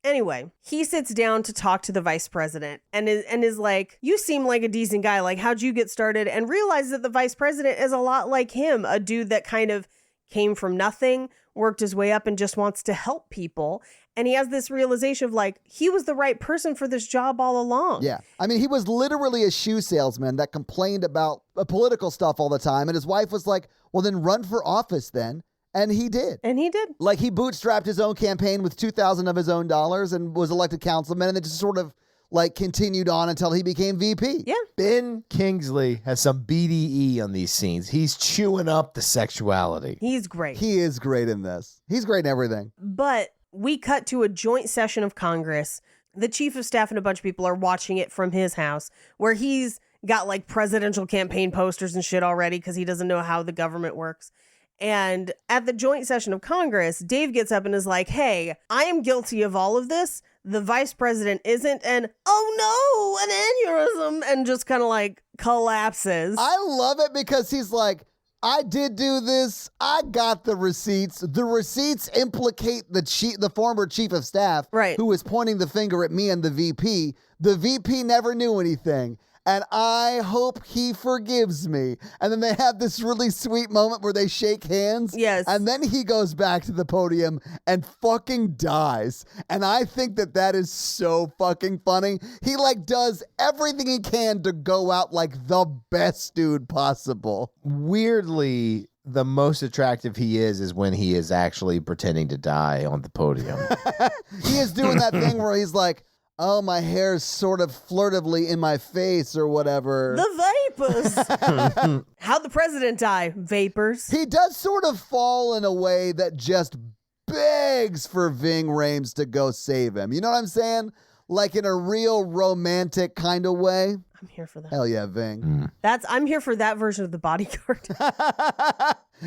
Anyway, he sits down to talk to the vice president and is like, you seem like a decent guy. Like, how'd you get started? And realizes that the vice president is a lot like him, a dude that kind of came from nothing, worked his way up and just wants to help people. And he has this realization of like, he was the right person for this job all along. Yeah. I mean, he was literally a shoe salesman that complained about political stuff all the time. And his wife was like, well, then run for office then. And he did. And he did. Like he bootstrapped his own campaign with $2,000 of his own dollars and was elected councilman. And then just sort of like continued on until he became VP. Yeah. Ben Kingsley has some BDE on these scenes. He's chewing up the sexuality. He's great. He is great in this. He's great in everything. But we cut to a joint session of Congress. The chief of staff and a bunch of people are watching it from his house where he's got like presidential campaign posters and shit already because he doesn't know how the government works. And at the joint session of Congress, Dave gets up and is like, hey, I am guilty of all of this. The vice president isn't. And oh no, an aneurysm, and just kind of like collapses. I love it because he's like, I did do this. I got the receipts. The receipts implicate the former chief of staff, Right. who was pointing the finger at me and the VP. The VP never knew anything. and I hope he forgives me. And then they have this really sweet moment where they shake hands. Yes. And then he goes back to the podium and fucking dies. And I think that is so fucking funny. He like does everything he can to go out like the best dude possible. Weirdly, the most attractive he is when he is actually pretending to die on the podium. He is doing that thing where he's like, oh, my hair's sort of flirtively in my face or whatever. The vapors. How'd the president die? Vapors. He does sort of fall in a way that just begs for Ving Rhames to go save him. You know what I'm saying? Like in a real romantic kind of way. I'm here for that. Hell yeah, Ving. I'm here for that version of The Bodyguard.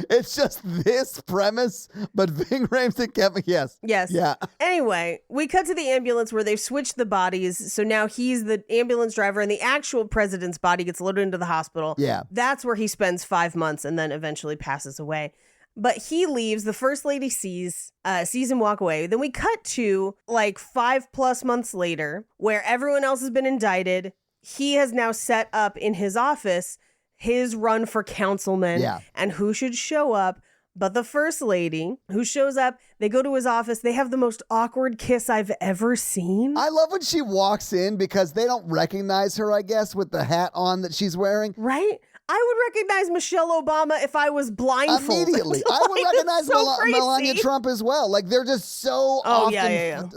It's just this premise, but Ving Rhames and Kevin, yes. Yes. Yeah. Anyway, we cut to the ambulance where they've switched the bodies. So now he's the ambulance driver and the actual president's body gets loaded into the hospital. Yeah. That's where he spends 5 months and then eventually passes away. But he leaves. The first lady sees him walk away. Then we cut to like 5+ months later where everyone else has been indicted. He has now set up in his office his run for councilman and who should show up. But the first lady who shows up, they go to his office. They have the most awkward kiss I've ever seen. I love when she walks in because they don't recognize her, I guess, with the hat on that she's wearing. Right? I would recognize Michelle Obama if I was blindfolded. Immediately. I would recognize Melania Trump as well. Like, they're just so often,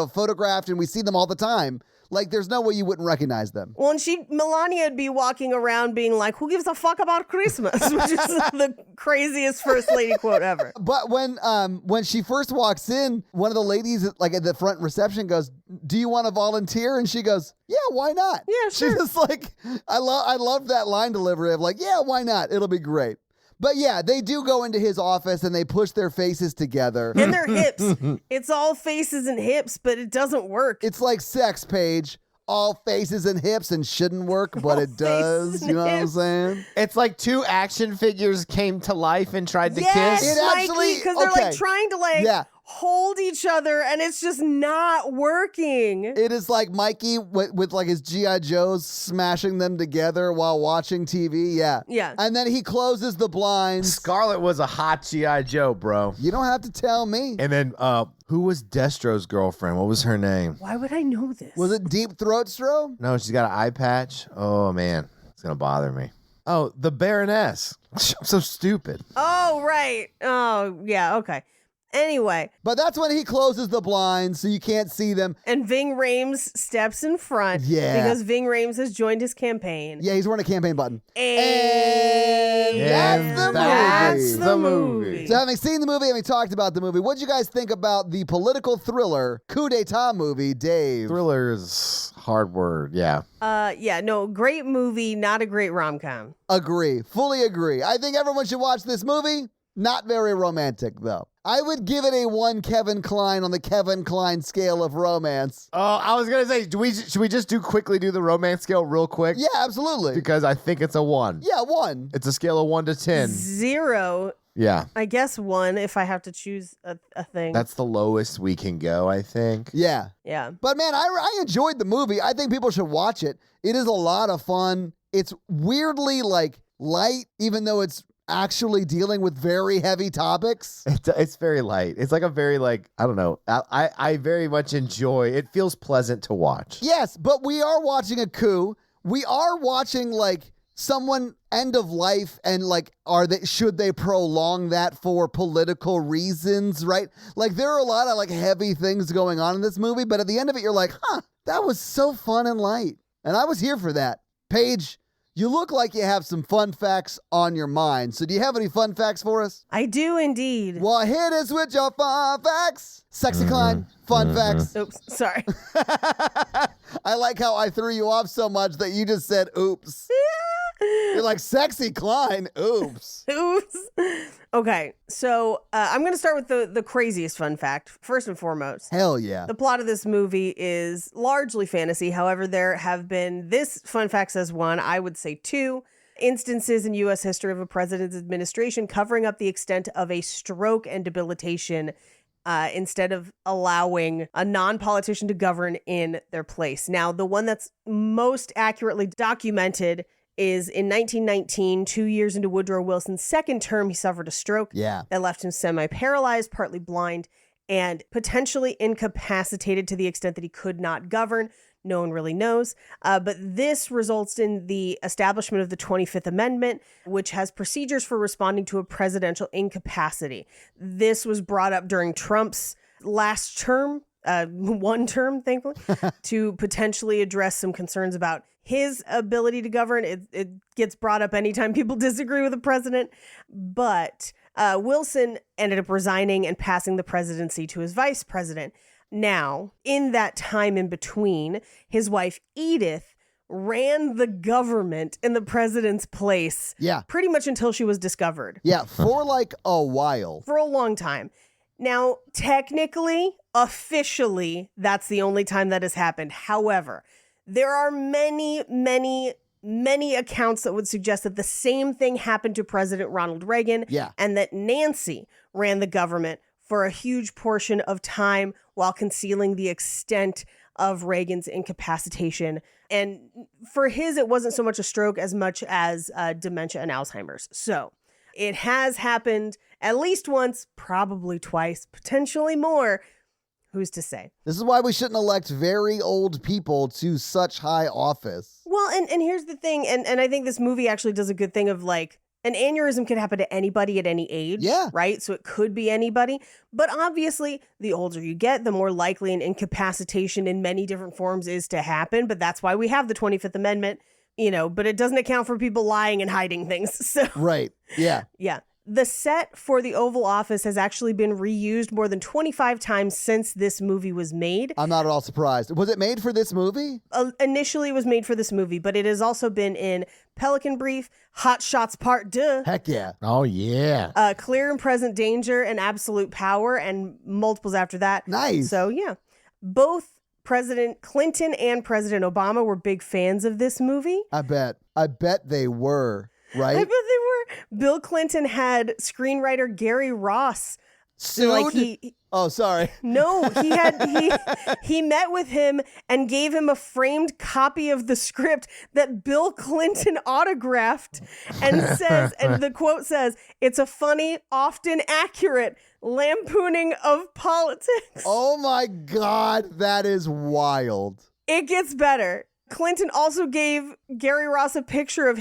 photographed, and we see them all the time. Like, there's no way you wouldn't recognize them. Well, and Melania would be walking around being like, who gives a fuck about Christmas? Which is the craziest first lady quote ever. But when she first walks in, one of the ladies like at the front reception goes, do you want to volunteer? And she goes, yeah, why not? Yeah, sure. She's just like, I love that line delivery of like, yeah, why not? It'll be great. But yeah, they do go into his office and they push their faces together. And their hips. It's all faces and hips, but it doesn't work. It's like sex, Paige. All faces and hips and shouldn't work, but it does. You know what I'm saying? It's like two action figures came to life and tried to yes, kiss. It actually, because they're like trying to hold each other and it's just not working. It is like Mikey with like his G.I. Joes smashing them together while watching TV. Yeah. Yeah. And then he closes the blinds. Scarlet was a hot G.I. Joe, bro. You don't have to tell me. And then who was Destro's girlfriend? What was her name? Why would I know this? Was it Deep Throat Stro? No, she's got an eye patch. Oh, man. It's going to bother me. Oh, the Baroness. So stupid. Oh, right. Oh, yeah. Okay. Anyway. But that's when he closes the blinds so you can't see them. And Ving Rhames steps in front. Yeah. Because Ving Rhames has joined his campaign. Yeah, he's wearing a campaign button. And that's the movie. So having seen the movie, having talked about the movie, what did you guys think about the political thriller coup d'etat movie, Dave? Thriller's hard word, yeah. Great movie, not a great rom-com. Agree. Fully agree. I think everyone should watch this movie. Not very romantic, though. I would give it a 1 Kevin Kline on the Kevin Kline scale of romance. Oh, I was going to say, should we just quickly do the romance scale real quick? Yeah, absolutely. Because I think it's a 1. Yeah, 1. It's a scale of 1 to 10. 0. Yeah. I guess 1 if I have to choose a thing. That's the lowest we can go, I think. Yeah. Yeah. But man, I enjoyed the movie. I think people should watch it. It is a lot of fun. It's weirdly like light, even though it's actually dealing with very heavy topics. It's very light. It's like a very I don't know. I very much enjoy. It feels pleasant to watch. Yes, but we are watching a coup. We are watching like someone end of life and should they prolong that for political reasons, right? Like there are a lot of heavy things going on in this movie, but at the end of it you're like, that was so fun and light. And I was here for that. Paige, you look like you have some fun facts on your mind. So do you have any fun facts for us? I do indeed. Well, hit us with your fun facts. Sexy Kline, fun facts. Oops, sorry. I like how I threw you off so much that you just said oops. You're like, Sexy Kline, oops. Oops. Okay, so I'm going to start with the craziest fun fact. First and foremost. Hell yeah. The plot of this movie is largely fantasy. However, there have been, this fun fact says 1, I would say 2, instances in U.S. history of a president's administration covering up the extent of a stroke and debilitation instead of allowing a non-politician to govern in their place. Now, the one that's most accurately documented is in 1919, 2 years into Woodrow Wilson's second term, he suffered a stroke Yeah. that left him semi-paralyzed, partly blind, and potentially incapacitated to the extent that he could not govern. No one really knows. But this results in the establishment of the 25th Amendment, which has procedures for responding to a presidential incapacity. This was brought up during Trump's last term, one term, thankfully, to potentially address some concerns about his ability to govern. It gets brought up anytime people disagree with the president. But Wilson ended up resigning and passing the presidency to his vice president. Now, in that time in between, his wife Edith ran the government in the president's place. Yeah. Pretty much until she was discovered. Yeah, for like a while. For a long time. Now, technically, officially, that's the only time that has happened. However, there are many, many, many accounts that would suggest that the same thing happened to President Ronald Reagan. Yeah. And that Nancy ran the government for a huge portion of time while concealing the extent of Reagan's incapacitation. And for his, it wasn't so much a stroke as much as dementia and Alzheimer's. So it has happened at least once, probably twice, potentially more. Who's to say? This is why we shouldn't elect very old people to such high office. Well, and here's the thing, and I think this movie actually does a good thing of like, an aneurysm can happen to anybody at any age, Yeah. right? So it could be anybody. But obviously, the older you get, the more likely an incapacitation in many different forms is to happen. But that's why we have the 25th Amendment, but it doesn't account for people lying and hiding things. So, Right. Yeah. yeah. The set for the Oval Office has actually been reused more than 25 times since this movie was made. I'm not at all surprised. Was it made for this movie? Initially, it was made for this movie, but it has also been in Pelican Brief, Hot Shots Part 2, Heck yeah. Oh, yeah. Clear and Present Danger, and Absolute Power, and multiples after that. Nice. So, yeah. Both President Clinton and President Obama were big fans of this movie. I bet they were, right? I bet they were. Bill Clinton had screenwriter Gary Ross. Sued? Oh, sorry. No, he met with him and gave him a framed copy of the script that Bill Clinton autographed and says, and the quote says, "It's a funny, often accurate lampooning of politics." Oh my God, that is wild. It gets better. Clinton also gave Gary Ross a picture of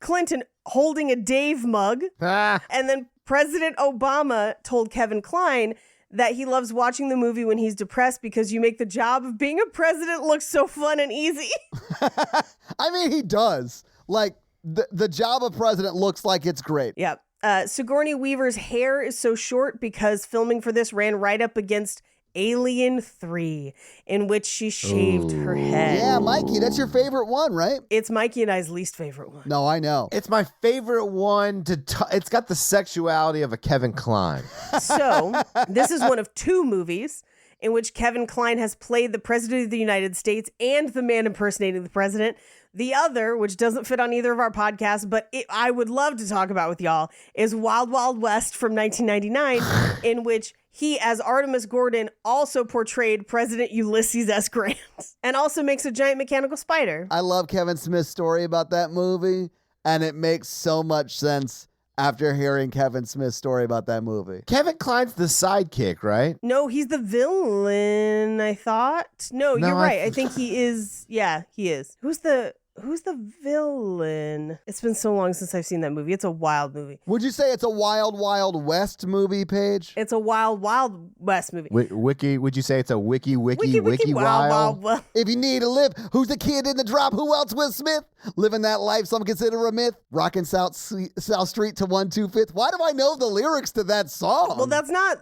Clinton holding a Dave mug. And then President Obama told Kevin Kline that he loves watching the movie when he's depressed because you make the job of being a president look so fun and easy. I mean, he does. Like, the job of president looks like it's great. Yep. Sigourney Weaver's hair is so short because filming for this ran right up against Alien 3, in which she shaved her head. Yeah, Mikey, that's your favorite one, right? It's Mikey and I's least favorite one. No, I know. It's my favorite one it's got the sexuality of a Kevin Kline. So, this is one of two movies in which Kevin Kline has played the President of the United States and the man impersonating the president. The other, which doesn't fit on either of our podcasts, but I would love to talk about with y'all, is Wild Wild West from 1999, in which he, as Artemis Gordon, also portrayed President Ulysses S. Grant and also makes a giant mechanical spider. I love Kevin Smith's story about that movie, and it makes so much sense after hearing Kevin Smith's story about that movie. Kevin Kline's the sidekick, right? No, he's the villain, I thought. No, you're right. I think he is. Yeah, he is. Who's the villain? It's been so long since I've seen that movie. It's a wild movie. Would you say it's a Wild Wild West movie, Paige? It's a Wild Wild West movie. Wiki? Would you say it's a wiki Wild wild? Wild West. If you need to live, who's the kid in the drop? Who else? Will Smith? Living that life some consider a myth. Rocking South Street to 125th. Why do I know the lyrics to that song? Well, that's not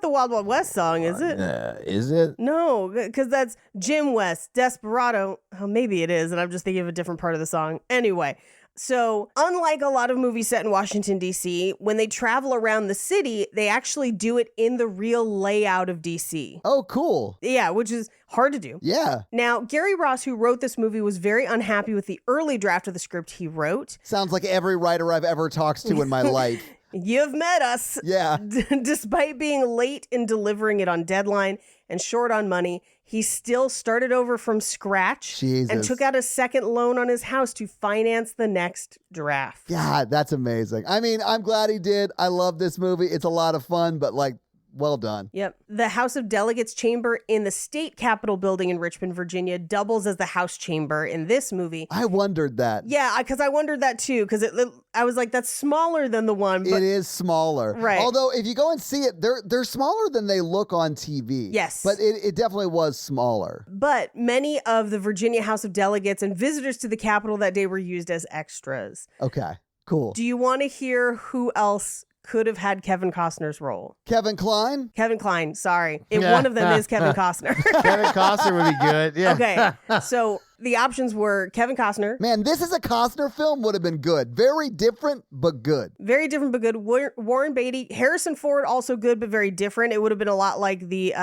the Wild Wild West song, is it? Is it? No, because that's Jim West, Desperado. Oh, maybe it is, and I'm just thinking of a different part of the song. Anyway, so unlike a lot of movies set in Washington, D.C., when they travel around the city, they actually do it in the real layout of D.C. Oh, cool. Yeah, which is hard to do. Yeah. Now, Gary Ross, who wrote this movie, was very unhappy with the early draft of the script he wrote. Sounds like every writer I've ever talked to in my life. You've met us. Yeah. Despite being late in delivering it on deadline and short on money, he still started over from scratch and Jesus. took out a second loan on his house to finance the next draft. God, that's amazing. I mean, I'm glad he did. I love this movie. It's a lot of fun, but like, well done. Yep. The House of Delegates chamber in the state capitol building in Richmond, Virginia doubles as the House chamber in this movie. I wondered that. Yeah, because I wondered that too, because I was like, that's smaller than the one. But It is smaller. Right. Although, if you go and see it, they're smaller than they look on TV. Yes. But it definitely was smaller. But many of the Virginia House of Delegates and visitors to the Capitol that day were used as extras. Okay, cool. Do you want to hear who else could have had Kevin Costner's role? Kevin Kline? Kevin Kline, sorry. One of them is Kevin Costner. Kevin Costner would be good. Yeah. Okay, so the options were Kevin Costner. Man, this is a Costner film would have been good. Very different, but good. Very different, but good. Warren Beatty. Harrison Ford, also good, but very different. It would have been a lot like the...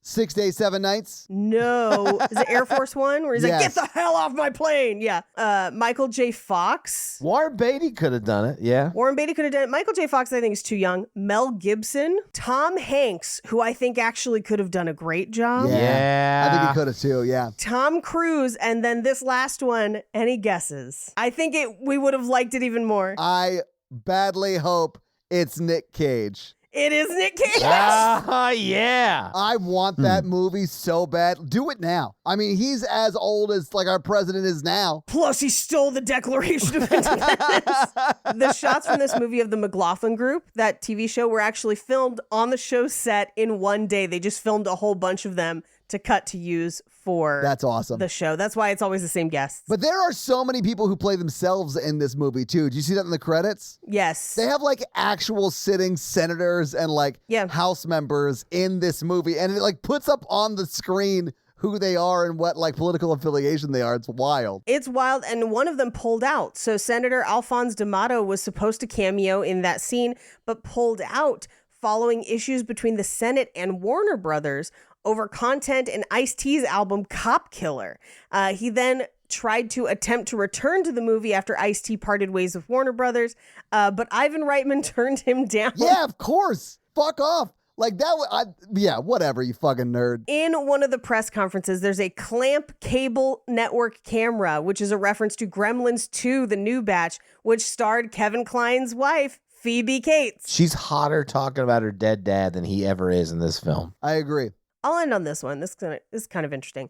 6 Days, 7 Nights? No. Is it Air Force One? Where he's like, Yes. get the hell off my plane. Yeah. Michael J. Fox. Warren Beatty could have done it. Yeah. Warren Beatty could have done it. Michael J. Fox, I think, is too young. Mel Gibson. Tom Hanks, who I think actually could have done a great job. Yeah. I think he could have too, yeah. Tom Cruise, and then this last one, any guesses? I think we would have liked it even more. I badly hope it's Nick Cage. It is Nick Cage. Yeah. I want that movie so bad. Do it now. I mean, he's as old as like our president is now. Plus, he stole the Declaration of Independence. The shots from this movie of the McLaughlin Group, that TV show, were actually filmed on the show set in one day. They just filmed a whole bunch of them to cut to use for That's awesome. the show. That's why it's always the same guests. But there are so many people who play themselves in this movie too. Do you see that in the credits? Yes. They have like actual sitting senators and like Yeah. House members in this movie, and it like puts up on the screen who they are and what like political affiliation they are. It's wild. It's wild, and one of them pulled out. So Senator Alphonse D'Amato was supposed to cameo in that scene, but pulled out following issues between the Senate and Warner Brothers over content in Ice-T's album Cop Killer. He then tried to attempt to return to the movie after Ice-T parted ways with Warner Brothers, but Ivan Reitman turned him down. Yeah, of course. Fuck off. Like that. Yeah, whatever, you fucking nerd. In one of the press conferences, there's a clamp cable network camera, which is a reference to Gremlins 2, the new batch, which starred Kevin Kline's wife, Phoebe Cates. She's hotter talking about her dead dad than he ever is in this film. I agree. I'll end on this one. This is kind of interesting.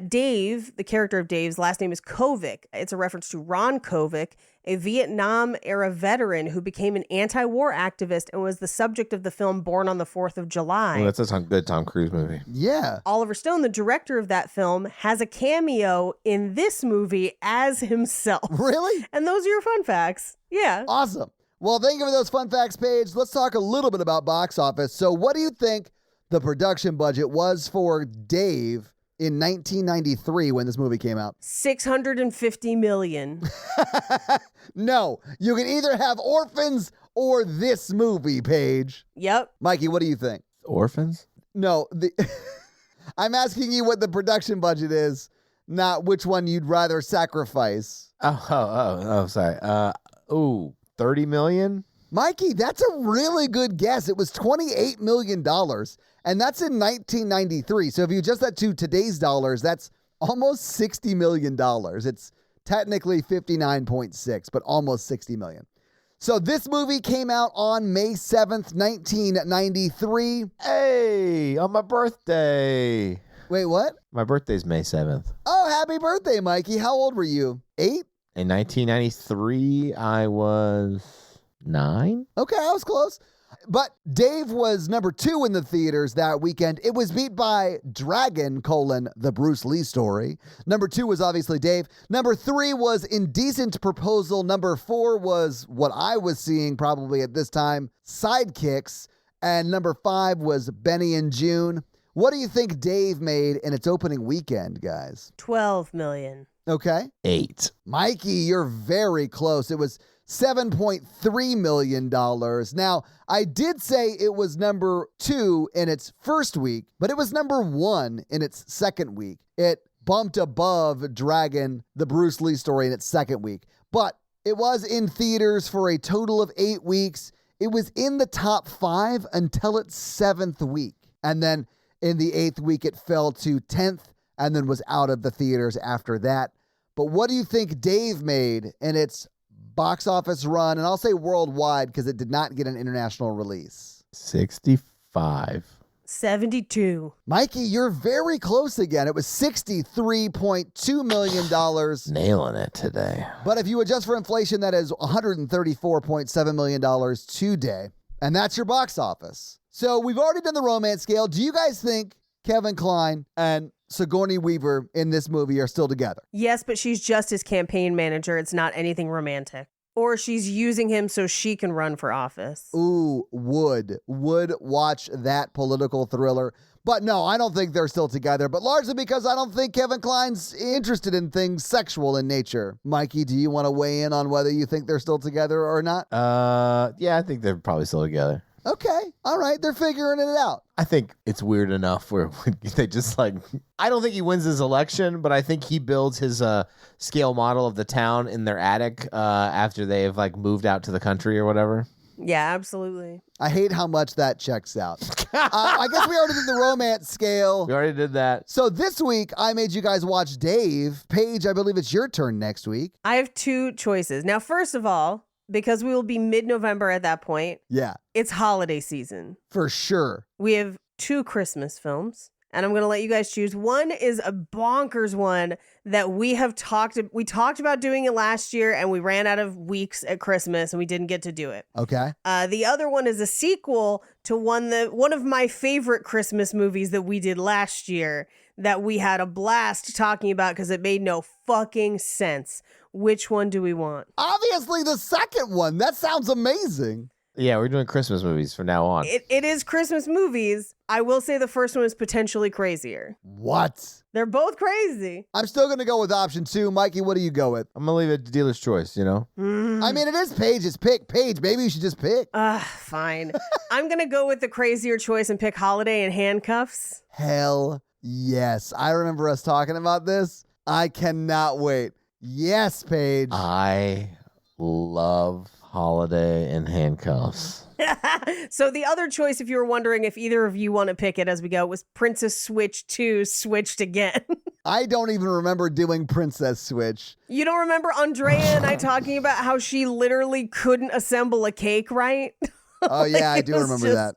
Dave, the character of Dave's last name is Kovic. It's a reference to Ron Kovic, a Vietnam-era veteran who became an anti-war activist and was the subject of the film Born on the 4th of July. Well, that's a good Tom Cruise movie. Yeah. Oliver Stone, the director of that film, has a cameo in this movie as himself. Really? And those are your fun facts. Yeah. Awesome. Well, thank you for those fun facts, Paige. Let's talk a little bit about box office. So what do you think the production budget was for Dave in 1993 when this movie came out? $650 million. No, you can either have Orphans or this movie, Paige. Yep. Mikey, what do you think? Orphans? No, I'm asking you what the production budget is, not which one you'd rather sacrifice. Sorry. 30 million? Mikey, that's a really good guess. It was $28 million, and that's in 1993. So if you adjust that to today's dollars, that's almost $60 million. It's technically 59.6, but almost 60 million. So this movie came out on May 7th, 1993. Hey, on my birthday. Wait, what? My birthday's May 7th. Oh, happy birthday, Mikey. How old were you? 8? In 1993, I was 9. Okay, I was close. But Dave was number 2 in the theaters that weekend. It was beat by Dragon, the Bruce Lee story. Number 2 was obviously Dave. Number 3 was Indecent Proposal. Number 4 was what I was seeing probably at this time, Sidekicks. And number 5 was Benny and June. What do you think Dave made in its opening weekend, guys? $12 million. Okay. 8. Mikey, you're very close. It was $7.3 million. Now, I did say it was number 2 in its first week, but it was number 1 in its second week. It bumped above Dragon, the Bruce Lee story, in its second week. But it was in theaters for a total of 8 weeks. It was in the top 5 until its 7th week. And then in the 8th week, it fell to 10th and then was out of the theaters after that. But what do you think Dave made in its box office run? And I'll say worldwide because it did not get an international release. 65. 72. Mikey, you're very close again. It was $63.2 million. Nailing it today. But if you adjust for inflation, that is $134.7 million today. And that's your box office. So we've already done the romance scale. Do you guys think Kevin Kline and Sigourney Weaver in this movie are still together? Yes, but she's just his campaign manager. It's not anything romantic. Or she's using him so she can run for office. Ooh, would watch that political thriller. But no, I don't think they're still together, but largely because I don't think Kevin Kline's interested in things sexual in nature. Mikey, do you want to weigh in on whether you think they're still together or not? Yeah, I think they're probably still together. Okay. All right. They're figuring it out. I think it's weird enough where they just like, I don't think he wins his election, but I think he builds his scale model of the town in their attic after they've like moved out to the country or whatever. Yeah, absolutely. I hate how much that checks out. I guess we already did the romance scale. We already did that. So this week, I made you guys watch Dave. Paige, I believe it's your turn next week. I have 2 choices. Now, first of all, because we will be mid-November at that point, Yeah, it's holiday season. for sure. We have 2 Christmas films, and I'm going to let you guys choose. One is a bonkers one that we talked about doing it last year, and we ran out of weeks at Christmas, and we didn't get to do it. Okay. The other one is a sequel to one of my favorite Christmas movies that we did last year that we had a blast talking about because it made no fucking sense. Which one do we want? Obviously, the second one. That sounds amazing. Yeah, we're doing Christmas movies from now on. It is Christmas movies. I will say the first one is potentially crazier. What? They're both crazy. I'm still going to go with option 2. Mikey, what do you go with? I'm going to leave it to dealer's choice, you know? I mean, it is Paige's pick. Paige, maybe you should just pick. Fine. I'm going to go with the crazier choice and pick Holiday and Handcuffs. Hell yes. I remember us talking about this. I cannot wait. Yes, Paige. I love Holiday and Handcuffs. So the other choice, if you were wondering if either of you want to pick it as we go, was Princess Switch 2 Switched Again. I don't even remember doing Princess Switch. You don't remember Andrea and I talking about how she literally couldn't assemble a cake, right? Oh, yeah, I it do was remember that.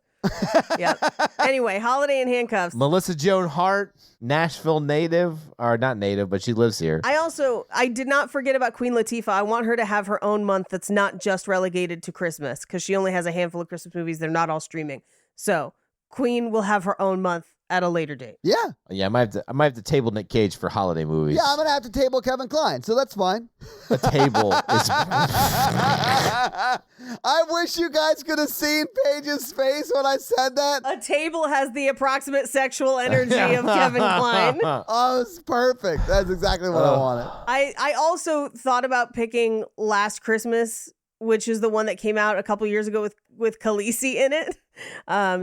Yeah. Anyway, Holiday and Handcuffs. Melissa Joan Hart, Nashville native, or not native, but she lives here. I did not forget about Queen Latifah. I want her to have her own month that's not just relegated to Christmas because she only has a handful of Christmas movies. They're not all streaming. So Queen will have her own month at a later date. Yeah. Yeah, I might have to table Nick Cage for holiday movies. Yeah, I'm going to have to table Kevin Kline, so that's fine. A table is... I wish you guys could have seen Paige's face when I said that. A table has the approximate sexual energy of Kevin Kline. Oh, it's perfect. That's exactly what I wanted. I also thought about picking Last Christmas, which is the one that came out a couple years ago with Khaleesi in it.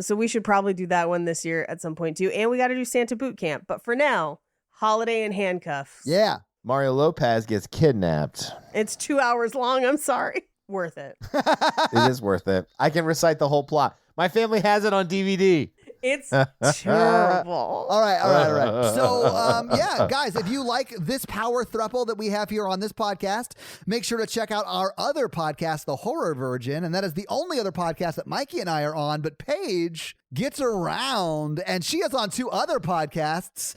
So we should probably do that one this year at some point too. And we got to do Santa Boot Camp. But for now, Holiday and Handcuffs. Yeah. Mario Lopez gets kidnapped. It's 2 hours long. I'm sorry. Worth it. It is worth it. I can recite the whole plot. My family has it on DVD. It's terrible. All right. So, yeah, guys, if you like this power throuple that we have here on this podcast, make sure to check out our other podcast, The Horror Virgin. And that is the only other podcast that Mikey and I are on. But Paige gets around, and she is on 2 other podcasts,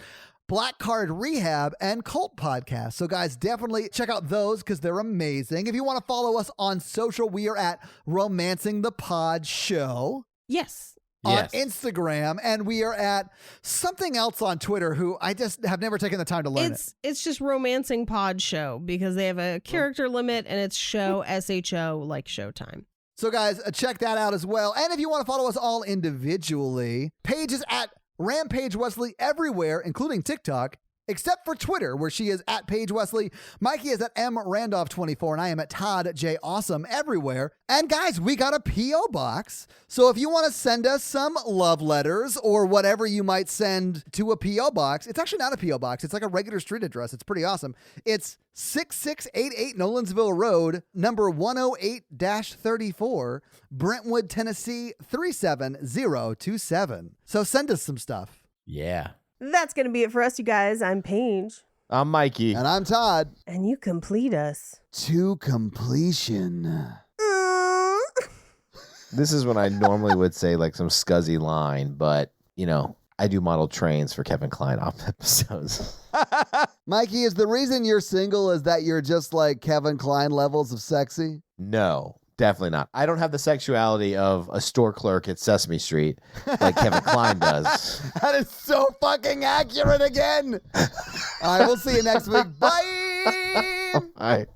Black Card Rehab and Cult Podcast. So guys, definitely check out those because they're amazing. If you want to follow us on social, we are at Romancing the Pod Show. Yes. On Instagram, and we are at something else on Twitter who I just have never taken the time to learn it. It's just Romancing Pod Show because they have a character limit and it's show SHO like Showtime. So guys, check that out as well. And if you want to follow us all individually, Paige is at Rampage Wesley everywhere, including TikTok. except for Twitter, where she is at Paige Wesley. Mikey is at M Randolph24, and I am at Todd J Awesome everywhere. And guys, we got a P.O. box. So if you want to send us some love letters or whatever you might send to a P.O. box, it's actually not a P.O. box. It's like a regular street address. It's pretty awesome. It's 6688 Nolensville Road, number 108-34, Brentwood, Tennessee 37027. So send us some stuff. Yeah. That's going to be it for us, you guys. I'm Paige. I'm Mikey. And I'm Todd. And you complete us. To completion. This is when I normally would say like some scuzzy line, but, you know, I do model trains for Kevin Kline off episodes. Mikey, is the reason you're single is that you're just like Kevin Kline levels of sexy? No, definitely not. I don't have the sexuality of a store clerk at Sesame Street like Kevin Kline does. That is so fucking accurate again. All right, we'll see you next week. Bye. All right.